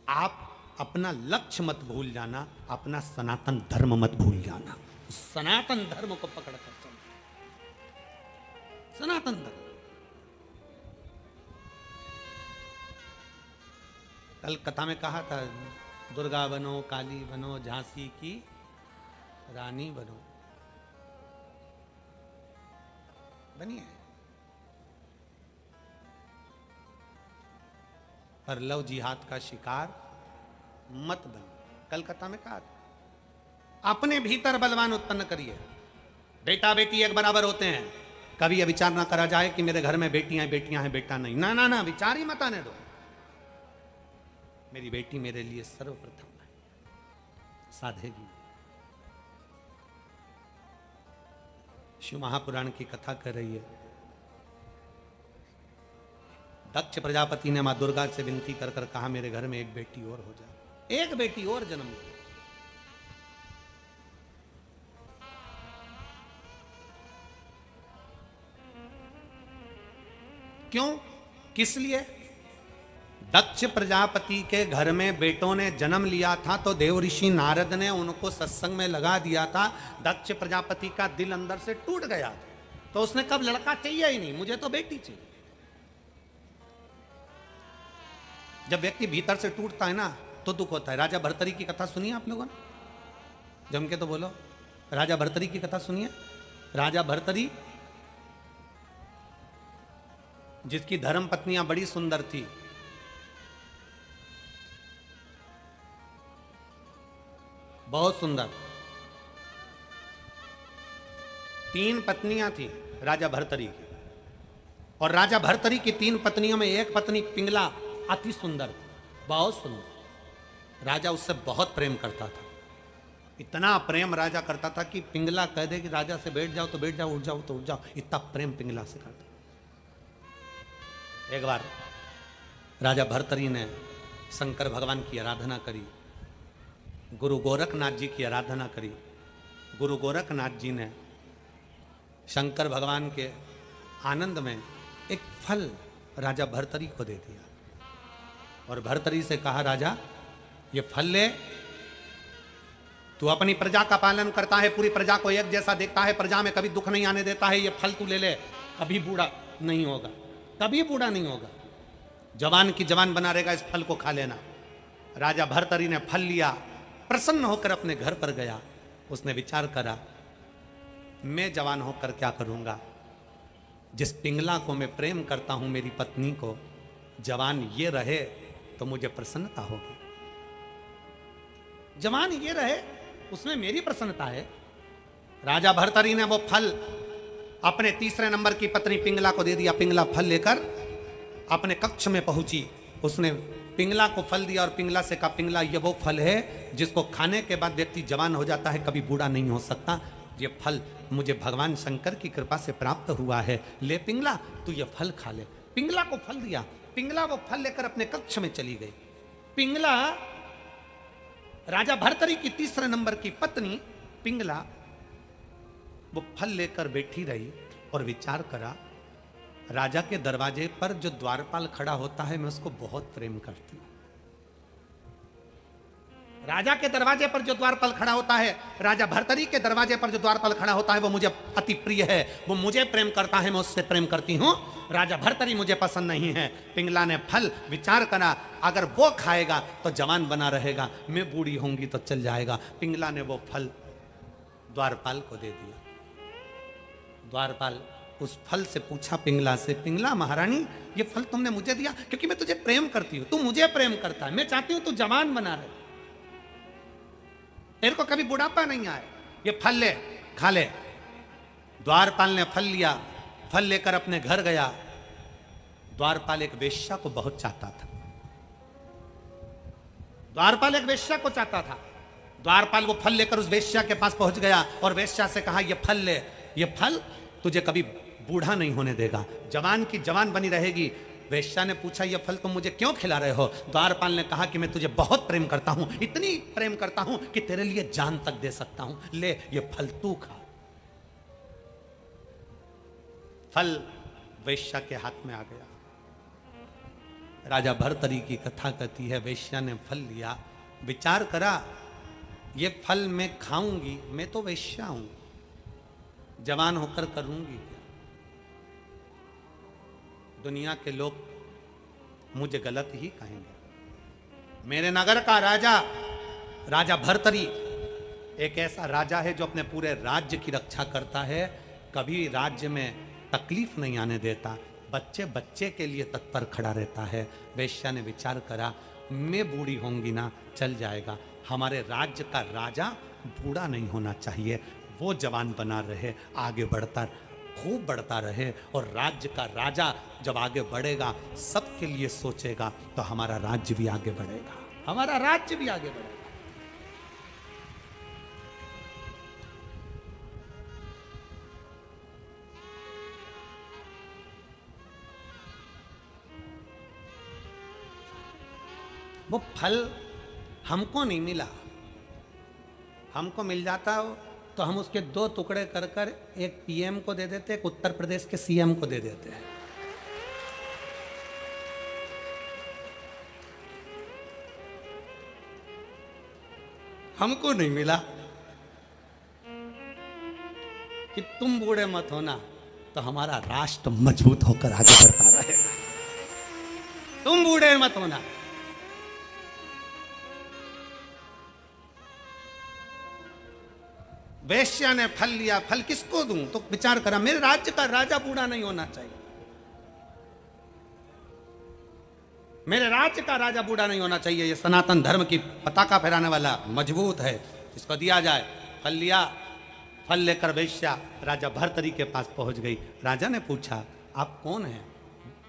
आप अपना लक्ष्य मत भूल जाना, अपना सनातन धर्म मत भूल जाना। सनातन धर्म को पकड़ कर चलो, सनातन धर्म। कल कथा में कहा था, दुर्गा बनो, काली बनो, झांसी की रानी बनो। बनिए, पर लव जिहाद का शिकार मत बनिए। कल कथा में कहा था, अपने भीतर बलवान उत्पन्न करिए। बेटा बेटी एक बराबर होते हैं। कभी यह विचार ना करा जाए कि मेरे घर में बेटियां हैं, बेटा नहीं। ना ना ना, विचार ही मत आने दो। मेरी बेटी मेरे लिए सर्वप्रथम है, साधेगी। शिव महापुराण की कथा कर रही है, दक्ष प्रजापति ने मां दुर्गा से विनती कर कर कहा मेरे घर में एक बेटी और हो जाए, एक बेटी और जन्म ले। क्यों, किस लिए? दक्ष प्रजापति के घर में बेटों ने जन्म लिया था तो देव ऋषि नारद ने उनको सत्संग में लगा दिया था। दक्ष प्रजापति का दिल अंदर से टूट गया था, तो उसने कब लड़का चाहिए ही नहीं, मुझे तो बेटी चाहिए। जब व्यक्ति भीतर से टूटता है ना तो दुख होता है। राजा भर्तरी की कथा सुनिए आप लोगों ने, जम के तो बोलो। राजा भर्तरी की कथा सुनिए। राजा भर्तरी जिसकी धर्म पत्नियां बड़ी सुंदर थी, बहुत सुंदर, 3 पत्नियां थी राजा भर्तरी की। और राजा भर्तरी की 3 पत्नियों में एक पत्नी पिंगला अति सुंदर, बहुत सुंदर। राजा उससे बहुत प्रेम करता था। इतना प्रेम राजा करता था कि पिंगला कह दे कि राजा से बैठ जाओ तो बैठ जाओ, उठ जाओ तो उठ जाओ, इतना प्रेम पिंगला से करता। एक बार राजा भर्तरी ने शंकर भगवान की आराधना करी, गुरु गोरखनाथ जी की आराधना करी। गुरु गोरखनाथ जी ने शंकर भगवान के आनंद में एक फल राजा भर्तरी को दे दिया और भर्तरी से कहा, राजा ये फल ले, तू अपनी प्रजा का पालन करता है, पूरी प्रजा को एक जैसा देखता है, प्रजा में कभी दुख नहीं आने देता है, ये फल तू ले ले, कभी बूढ़ा नहीं होगा, कभी बूढ़ा नहीं होगा, जवान की जवान बना रहेगा, इस फल को खा लेना। राजा भर्तरी ने फल लिया, प्रसन्न होकर अपने घर पर गया। उसने विचार करा मैं जवान होकर क्या करूंगा? जिस पिंगला को मैं प्रेम करता हूं, मेरी पत्नी को, जवान ये रहे तो मुझे प्रसन्नता होगी। जवान ये रहे उसमें मेरी प्रसन्नता है। राजा भर्तरी ने वो फल अपने तीसरे नंबर की पत्नी पिंगला को दे दिया। पिंगला फल लेकर अपने कक्ष में पहुंची। उसने पिंगला को फल दिया और पिंगला से कहा, पिंगला ये वो फल है जिसको खाने के बाद व्यक्ति जवान हो जाता है, कभी बूढ़ा नहीं हो सकता। ये फल मुझे भगवान शंकर की कृपा से प्राप्त हुआ है, ले पिंगला तू ये फल खा ले। पिंगला को फल दिया। पिंगला वो फल लेकर अपने कक्ष में चली गई। पिंगला राजा भर्तरी की तीसरे नंबर की पत्नी पिंगला वो फल लेकर बैठी रही और विचार करा, राजा के दरवाजे पर जो द्वारपाल खड़ा होता है मैं उसको बहुत प्रेम करती हूं। राजा के दरवाजे पर जो द्वारपाल खड़ा होता है, राजा भर्तरी के दरवाजे पर जो द्वारपाल खड़ा होता है, वो मुझे अति प्रिय है। वो मुझे प्रेम करता है, मैं उससे प्रेम करती हूं। राजा भर्तरी मुझे पसंद नहीं है। पिंगला ने फल विचार करा, अगर वो खाएगा तो जवान बना रहेगा, मैं बूढ़ी होंगी तो चल जाएगा। पिंगला ने वो फल द्वारपाल को दे दिया। द्वारपाल उस फल से पूछा पिंगला से, पिंगला महारानी ये फल तुमने मुझे दिया क्योंकि मैं तुझे प्रेम करती हूं, तू मुझे प्रेम करता है, मैं चाहती हूं तू जवान बना रहे, तेरे को कभी बुढ़ापा नहीं आए, ये फल ले खा ले। द्वारपाल ने फल लिया। फल लेकर अपने घर गया। द्वारपाल एक वेश्या को बहुत चाहता था। द्वारपाल एक वेश्या को चाहता था। द्वारपाल वो फल लेकर उस वेश्या के पास पहुंच गया और वेश्या से कहा, ये फल ले, ये फल तुझे कभी बूढ़ा नहीं होने देगा, जवान की जवान बनी रहेगी। वेश्या ने पूछा, ये फल तुम मुझे क्यों खिला रहे हो? द्वारपाल ने कहा कि मैं तुझे बहुत प्रेम करता हूं, इतनी प्रेम करता हूं कि तेरे लिए जान तक दे सकता हूं, ले ये फल तू खा। फल वेश्या के हाथ में आ गया। राजा भर्तरी की कथा कहती है, वेश्या ने फल लिया, विचार करा, ये फल मैं खाऊंगी, मैं तो वेश्या हूं, जवान होकर करूंगी क्या? दुनिया के लोग मुझे गलत ही कहेंगे। मेरे नगर का राजा, राजा भर्तरी एक ऐसा राजा है जो अपने पूरे राज्य की रक्षा करता है, कभी राज्य में तकलीफ नहीं आने देता, बच्चे बच्चे के लिए तत्पर खड़ा रहता है। वेश्या ने विचार करा, मैं बूढ़ी होंगी ना, चल जाएगा, हमारे राज्य का राजा बूढ़ा नहीं होना चाहिए, वो जवान बना रहे, आगे बढ़ता खूब बढ़ता रहे, और राज्य का राजा जब आगे बढ़ेगा सबके लिए सोचेगा तो हमारा राज्य भी आगे बढ़ेगा, हमारा राज्य भी आगे बढ़ेगा। वो फल हमको नहीं मिला, हमको मिल जाता हो तो हम उसके 2 टुकड़े कर कर एक पीएम को दे देते, एक उत्तर प्रदेश के सीएम को दे देते हैं। हमको नहीं मिला कि तुम बूढ़े मत होना तो हमारा राष्ट्र मजबूत होकर आगे बढ़ता रहेगा, तुम बूढ़े मत होना। वेश्या ने फल लिया, फल किसको दूं? तो विचार करा, मेरे राज्य का राजा बूढ़ा नहीं होना चाहिए, मेरे राज्य का राजा बूढ़ा नहीं होना चाहिए, ये सनातन धर्म की पताका फहराने वाला मजबूत है, इसको दिया जाए। फल लिया। फल लेकर वेश्या राजा भर्तरी के पास पहुंच गई। राजा ने पूछा, आप कौन हैं?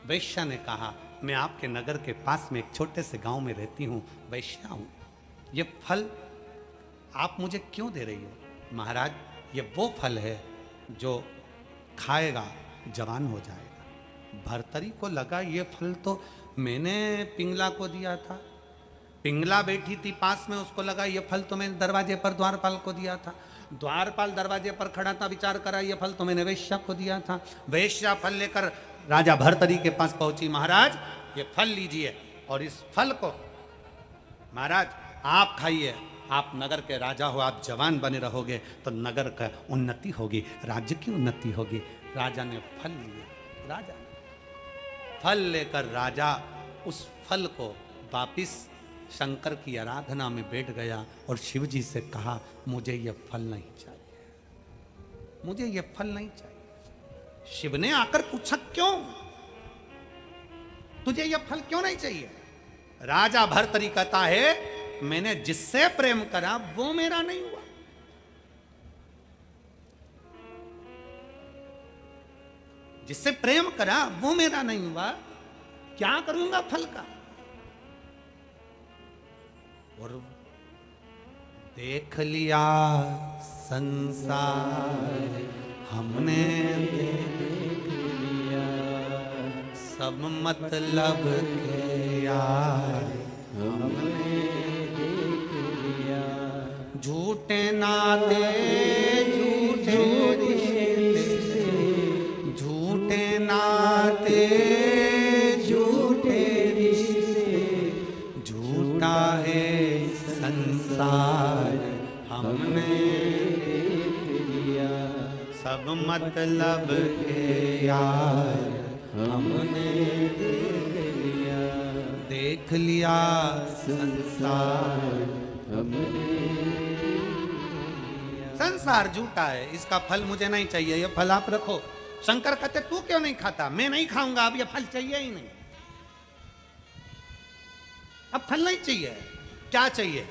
वेश्या ने कहा, मैं आपके नगर के पास में एक छोटे से गांव में रहती हूं, वेश्या हूं, ये फल आप मुझे क्यों दे रही हो? महाराज, ये वो फल है जो खाएगा जवान हो जाएगा। भर्तरी को लगा ये फल तो मैंने पिंगला को दिया था, पिंगला बैठी थी पास में, उसको लगा ये फल तो मैंने दरवाजे पर द्वारपाल को दिया था, द्वारपाल दरवाजे पर खड़ा था, विचार करा ये फल तो मैंने वेश्या को दिया था। वेश्या फल लेकर राजा भर्तरी के पास पहुंची, महाराज ये फल लीजिए और इस फल को महाराज आप खाइए, आप नगर के राजा हो, आप जवान बने रहोगे तो नगर का उन्नति होगी, राज्य की उन्नति होगी। राजा ने फल लिया। राजा ने फल लेकर राजा उस फल को वापिस शंकर की आराधना में बैठ गया और शिव जी से कहा, मुझे यह फल नहीं चाहिए। मुझे ये फल नहीं चाहिए। शिव ने आकर पूछा क्यों, तुझे यह फल क्यों नहीं चाहिए? राजा भर्तरी कहता है मैंने जिससे प्रेम करा वो मेरा नहीं हुआ। जिससे प्रेम करा वो मेरा नहीं हुआ, क्या करूंगा फल का? और देख लिया संसार हमने, देख लिया सब मतलब के यार हमने, देख लिया झूठे नाते झूठे रिश्ते, झूठे नाते झूठे रिश्ते, झूठा है संसार हमने देख लिया सब मतलब के यार हमने देख लिया संसार हमने। संसार झूठा है, इसका फल मुझे नहीं चाहिए, ये फल आप रखो। शंकर कहते तू क्यों नहीं खाता? मैं नहीं खाऊंगा, अब ये फल चाहिए ही नहीं, अब फल नहीं चाहिए। क्या चाहिए?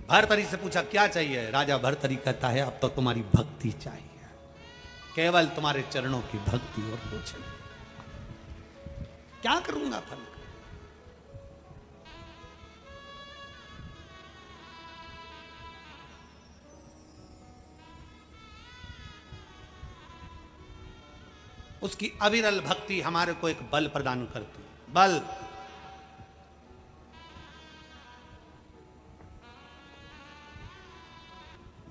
भर्तरी से पूछा क्या चाहिए? राजा भर्तरी कहता है अब तो तुम्हारी भक्ति चाहिए, केवल तुम्हारे चरणों की भक्ति और कुछ नहीं। क्या करूंगा फल का? उसकी अविरल भक्ति हमारे को एक बल प्रदान करती है। बल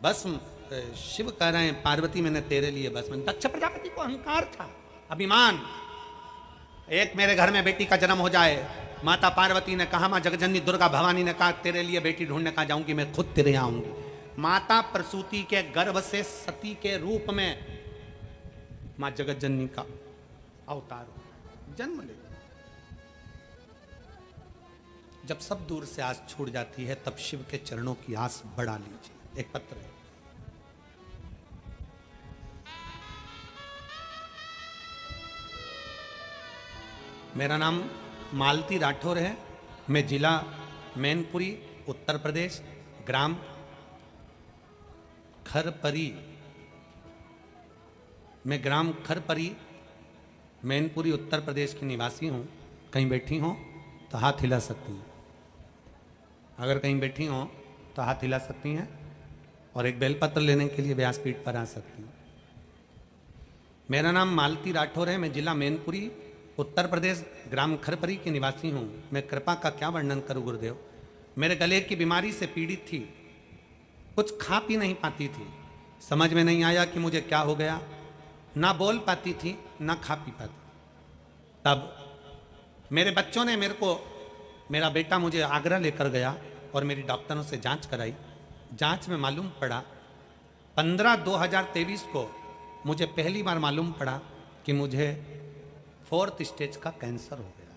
भस्म शिव कह रहे हैं पार्वती मैंने तेरे लिए भस्म। दक्ष प्रजापति को अहंकार था, अभिमान। एक मेरे घर में बेटी का जन्म हो जाए, माता पार्वती ने कहा, मां जगजननी दुर्गा भवानी ने कहा तेरे लिए बेटी ढूंढने का जाऊंगी, मैं खुद तेरे यहां आऊंगी। माता प्रसूति के गर्भ से सती के रूप में मां जगज्जननी का अवतार जन्म ले। जब सब दूर से आस छूट जाती है तब शिव के चरणों की आस बढ़ा लीजिए। एक पत्र है, मेरा नाम मालती राठौर है, मैं जिला मैनपुरी उत्तर प्रदेश, ग्राम खरपरी, मैं ग्राम खरपरी मैनपुरी उत्तर प्रदेश की निवासी हूँ। कहीं बैठी हो तो हाथ हिला सकती हैं, अगर कहीं बैठी हो तो हाथ हिला सकती हैं और एक बेलपत्र लेने के लिए व्यासपीठ पर आ सकती हैं। मेरा नाम मालती राठौर है, मैं जिला मैनपुरी उत्तर प्रदेश ग्राम खरपरी की निवासी हूँ। मैं कृपा का क्या वर्णन करूँ गुरुदेव। मेरे गले की बीमारी से पीड़ित थी, कुछ खा पी नहीं पाती थी, समझ में नहीं आया कि मुझे क्या हो गया। ना बोल पाती थी ना खा पी पाती। तब मेरे बच्चों ने मेरा बेटा मुझे आगरा लेकर गया और मेरी डॉक्टरों से जांच कराई। जांच में मालूम पड़ा 15/2/2023 को मुझे पहली बार मालूम पड़ा कि मुझे 4th स्टेज का कैंसर हो गया,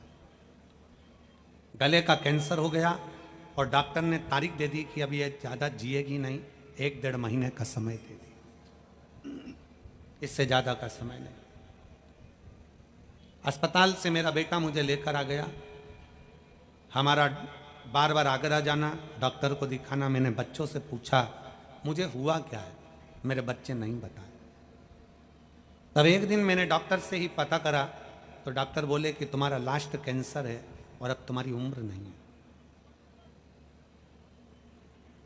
गले का कैंसर हो गया। और डॉक्टर ने तारीख दे दी कि अब ये ज़्यादा जिएगी नहीं, 1-1.5 महीने का समय दे दी, इससे ज़्यादा का समय नहीं। अस्पताल से मेरा बेटा मुझे लेकर आ गया। हमारा बार बार आगरा जाना, डॉक्टर को दिखाना। मैंने बच्चों से पूछा मुझे हुआ क्या है, मेरे बच्चे नहीं बताए। तब एक दिन मैंने डॉक्टर से ही पता करा तो डॉक्टर बोले कि तुम्हारा लास्ट कैंसर है और अब तुम्हारी उम्र नहीं है।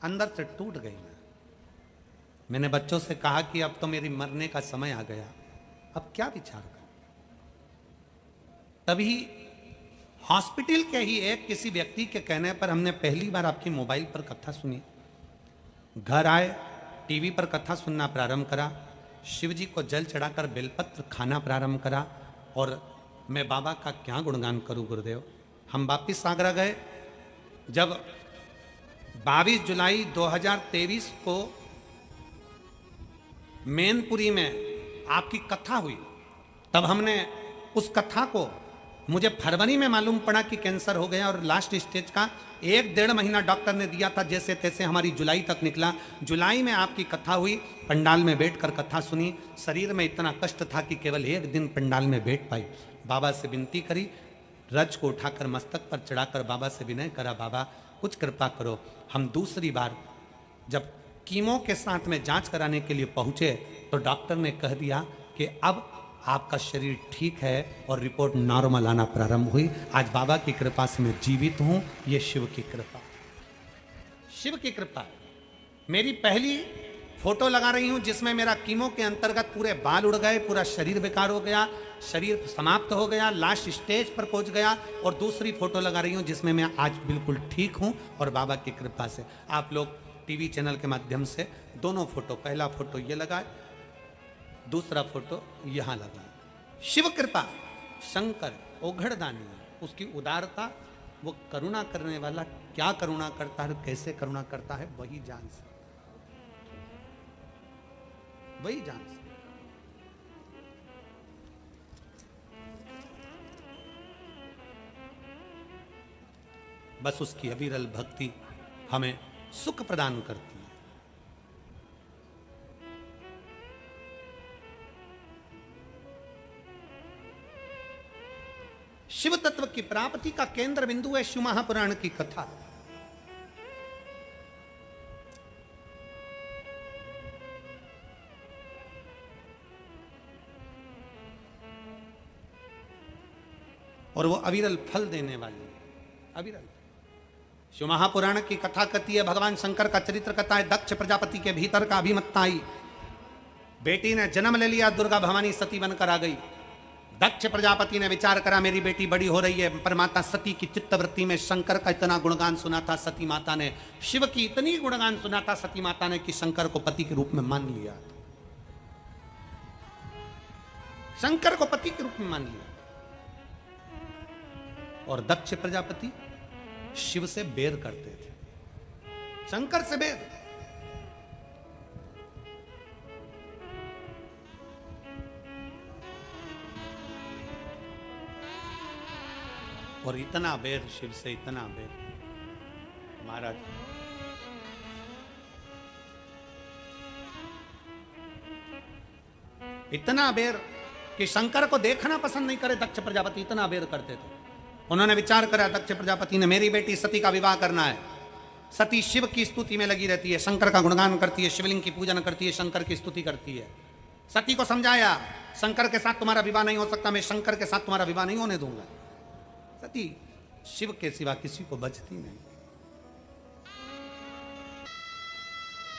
अंदर से टूट गई मैंने बच्चों से कहा कि अब तो मेरी मरने का समय आ गया, अब क्या विचार कर। तभी हॉस्पिटल के ही एक किसी व्यक्ति के कहने पर हमने पहली बार आपकी मोबाइल पर कथा सुनी। घर आए, टीवी पर कथा सुनना प्रारंभ करा, शिव जी को जल चढ़ाकर बेलपत्र खाना प्रारंभ करा। और मैं बाबा का क्या गुणगान करूं गुरुदेव। हम वापिस आगरा गए। जब 22 जुलाई 2023 को मैनपुरी में आपकी कथा हुई, तब हमने उस कथा को मुझे फरवरी में मालूम पड़ा कि कैंसर हो गया और लास्ट स्टेज का 1-1.5 महीना डॉक्टर ने दिया था, जैसे तैसे हमारी जुलाई तक निकला। जुलाई में आपकी कथा हुई, पंडाल में बैठकर कथा सुनी। शरीर में इतना कष्ट था कि केवल 1 दिन पंडाल में बैठ पाई। बाबा से विनती करी, रज को उठाकर मस्तक पर चढ़ाकर बाबा से विनय करा, बाबा कुछ कृपा करो। हम दूसरी बार जब कीमो के साथ में जांच कराने के लिए पहुंचे तो डॉक्टर ने कह दिया कि अब आपका शरीर ठीक है और रिपोर्ट नॉर्मल आना प्रारंभ हुई। आज बाबा की कृपा से मैं जीवित हूं, ये शिव की कृपा, शिव की कृपा है। मेरी पहली फोटो लगा रही हूं जिसमें मेरा कीमो के अंतर्गत पूरे बाल उड़ गए, पूरा शरीर बेकार हो गया, शरीर समाप्त हो गया, लास्ट स्टेज पर पहुंच गया। और दूसरी फोटो लगा रही हूं जिसमें मैं आज बिल्कुल ठीक हूं और बाबा की कृपा से। आप लोग टीवी चैनल के माध्यम से दोनों फोटो, पहला फोटो ये लगाए, दूसरा फोटो यहां लगाए। शिव कृपा, शंकर ओघड़दानी, उसकी उदारता, वो करुणा करने वाला क्या करुणा करता है, कैसे करुणा करता है, वही जान सकता, वही जान सकता। बस उसकी अविरल भक्ति हमें सुख प्रदान करती है। शिव तत्व की प्राप्ति का केंद्र बिंदु है शिव महापुराण की कथा। और वो अविरल फल देने वाली है, अविरल। शिव महापुराण की कथा कहती है, भगवान शंकर का चरित्र कथा है। दक्ष प्रजापति के भीतर का अभिमत्ता आई, बेटी ने जन्म ले लिया, दुर्गा भवानी सती बनकर आ गई। दक्ष प्रजापति ने विचार करा मेरी बेटी बड़ी हो रही है, पर माता सती की चित्तवृत्ति में शंकर का इतना गुणगान सुना था सती माता ने, शिव की इतनी गुणगान सुना था सती माता ने कि शंकर को पति के रूप में मान लिया, शंकर को पति के रूप में मान लिया। और दक्ष प्रजापति शिव से बैर करते थे, शंकर से बैर। और इतना बैर शिव से, इतना बैर महाराज। इतना बैर कि शंकर को देखना पसंद नहीं करे दक्ष प्रजापति, इतना बैर करते थे। उन्होंने विचार करा, दक्ष प्रजापति ने, मेरी बेटी सती का विवाह करना है। सती शिव की स्तुति में लगी रहती है, शंकर का गुणगान करती है, शिवलिंग की पूजन करती है, शंकर की स्तुति करती है। सती को समझाया, शंकर के साथ तुम्हारा विवाह नहीं हो सकता, मैं शंकर के साथ तुम्हारा विवाह नहीं होने दूंगा। सती शिव के सिवा किसी को बचती नहीं।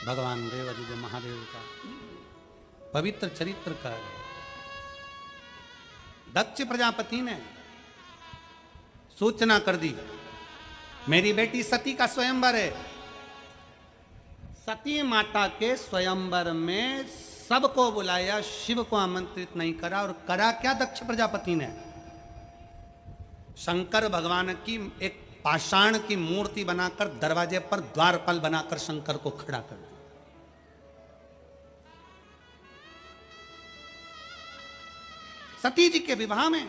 भगवान देवादिदेव महादेव का पवित्र चरित्र का दक्ष प्रजापति ने सूचना कर दी, मेरी बेटी सती का स्वयंवर है। सती माता के स्वयंवर में सबको बुलाया, शिव को आमंत्रित नहीं करा। और करा क्या दक्ष प्रजापति ने? शंकर भगवान की एक पाषाण की मूर्ति बनाकर दरवाजे पर द्वारपाल बनाकर शंकर को खड़ा कर दिया। सती जी के विवाह में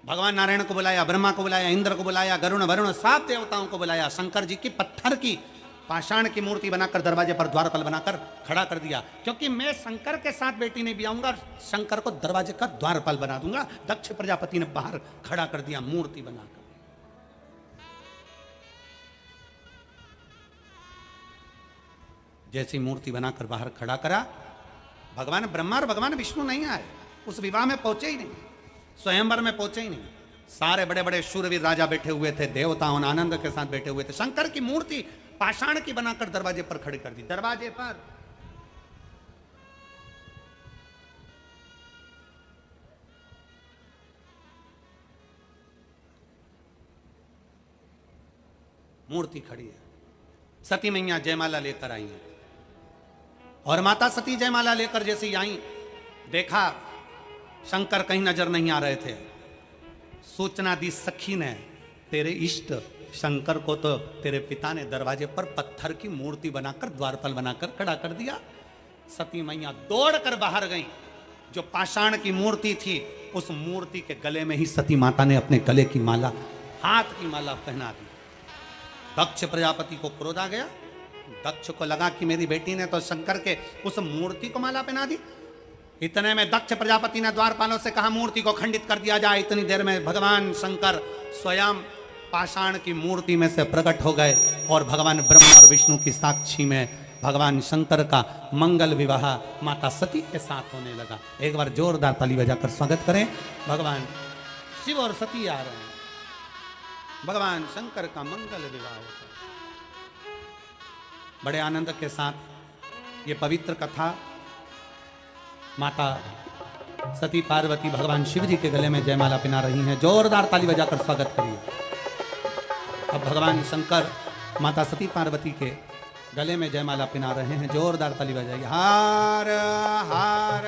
भगवान नारायण को बुलाया, ब्रह्मा को बुलाया, इंद्र को बुलाया, गरुण वरुण 7 देवताओं को बुलाया। शंकर जी की पत्थर की पाषाण की मूर्ति बनाकर दरवाजे पर द्वारपाल बनाकर खड़ा कर दिया, क्योंकि मैं शंकर के साथ बेटी नहीं ब्याऊंगा, शंकर को दरवाजे का द्वारपाल बना दूंगा। दक्ष प्रजापति ने बाहर खड़ा कर दिया मूर्ति बनाकर। जैसी मूर्ति बनाकर बाहर खड़ा करा, भगवान ब्रह्मा और भगवान विष्णु नहीं आए, उस विवाह में पहुंचे ही नहीं, स्वयंवर में पहुंचे ही नहीं। सारे बड़े बड़े शूरवीर राजा बैठे हुए थे, देवताओं आनंद के साथ बैठे हुए थे। शंकर की मूर्ति पाषाण की बनाकर दरवाजे पर खड़ी कर दी। दरवाजे पर मूर्ति खड़ी है। सती मैया जयमाला लेकर आई है, और माता सती जयमाला लेकर जैसे ही आई, देखा शंकर कहीं नजर नहीं आ रहे थे। सूचना दी सखी ने, तेरे इष्ट शंकर को तो तेरे पिता ने दरवाजे पर पत्थर की मूर्ति बनाकर द्वारपाल बनाकर खड़ा कर दिया। सती मैया दौड़कर बाहर गई। जो पाषाण की मूर्ति थी उस मूर्ति के गले में ही सती माता ने अपने गले की माला, हाथ की माला पहना दी। दक्ष प्रजापति को क्रोध आ गया। दक्ष को लगा कि मेरी बेटी ने तो शंकर के उस मूर्ति को माला पहना दी। इतने में दक्ष प्रजापति ने द्वारपालों से कहा मूर्ति को खंडित कर दिया जाए। इतनी देर में भगवान शंकर स्वयं पाषाण की मूर्ति में से प्रकट हो गए और भगवान ब्रह्मा और विष्णु की साक्षी में भगवान शंकर का मंगल विवाह माता सती के साथ होने लगा। एक बार जोरदार ताली बजाकर स्वागत करें। भगवान शिव और सती आ रहे हैं, भगवान शंकर का मंगल विवाह होता है। बड़े आनंद के साथ ये पवित्र कथा माता सती पार्वती भगवान शिव जी के गले में जयमाला पहना रही हैं। जोरदार ताली बजाकर स्वागत करिए। अब भगवान शंकर माता सती पार्वती के गले में जयमाला पहना रहे हैं। जोरदार ताली बजाइए। हार हार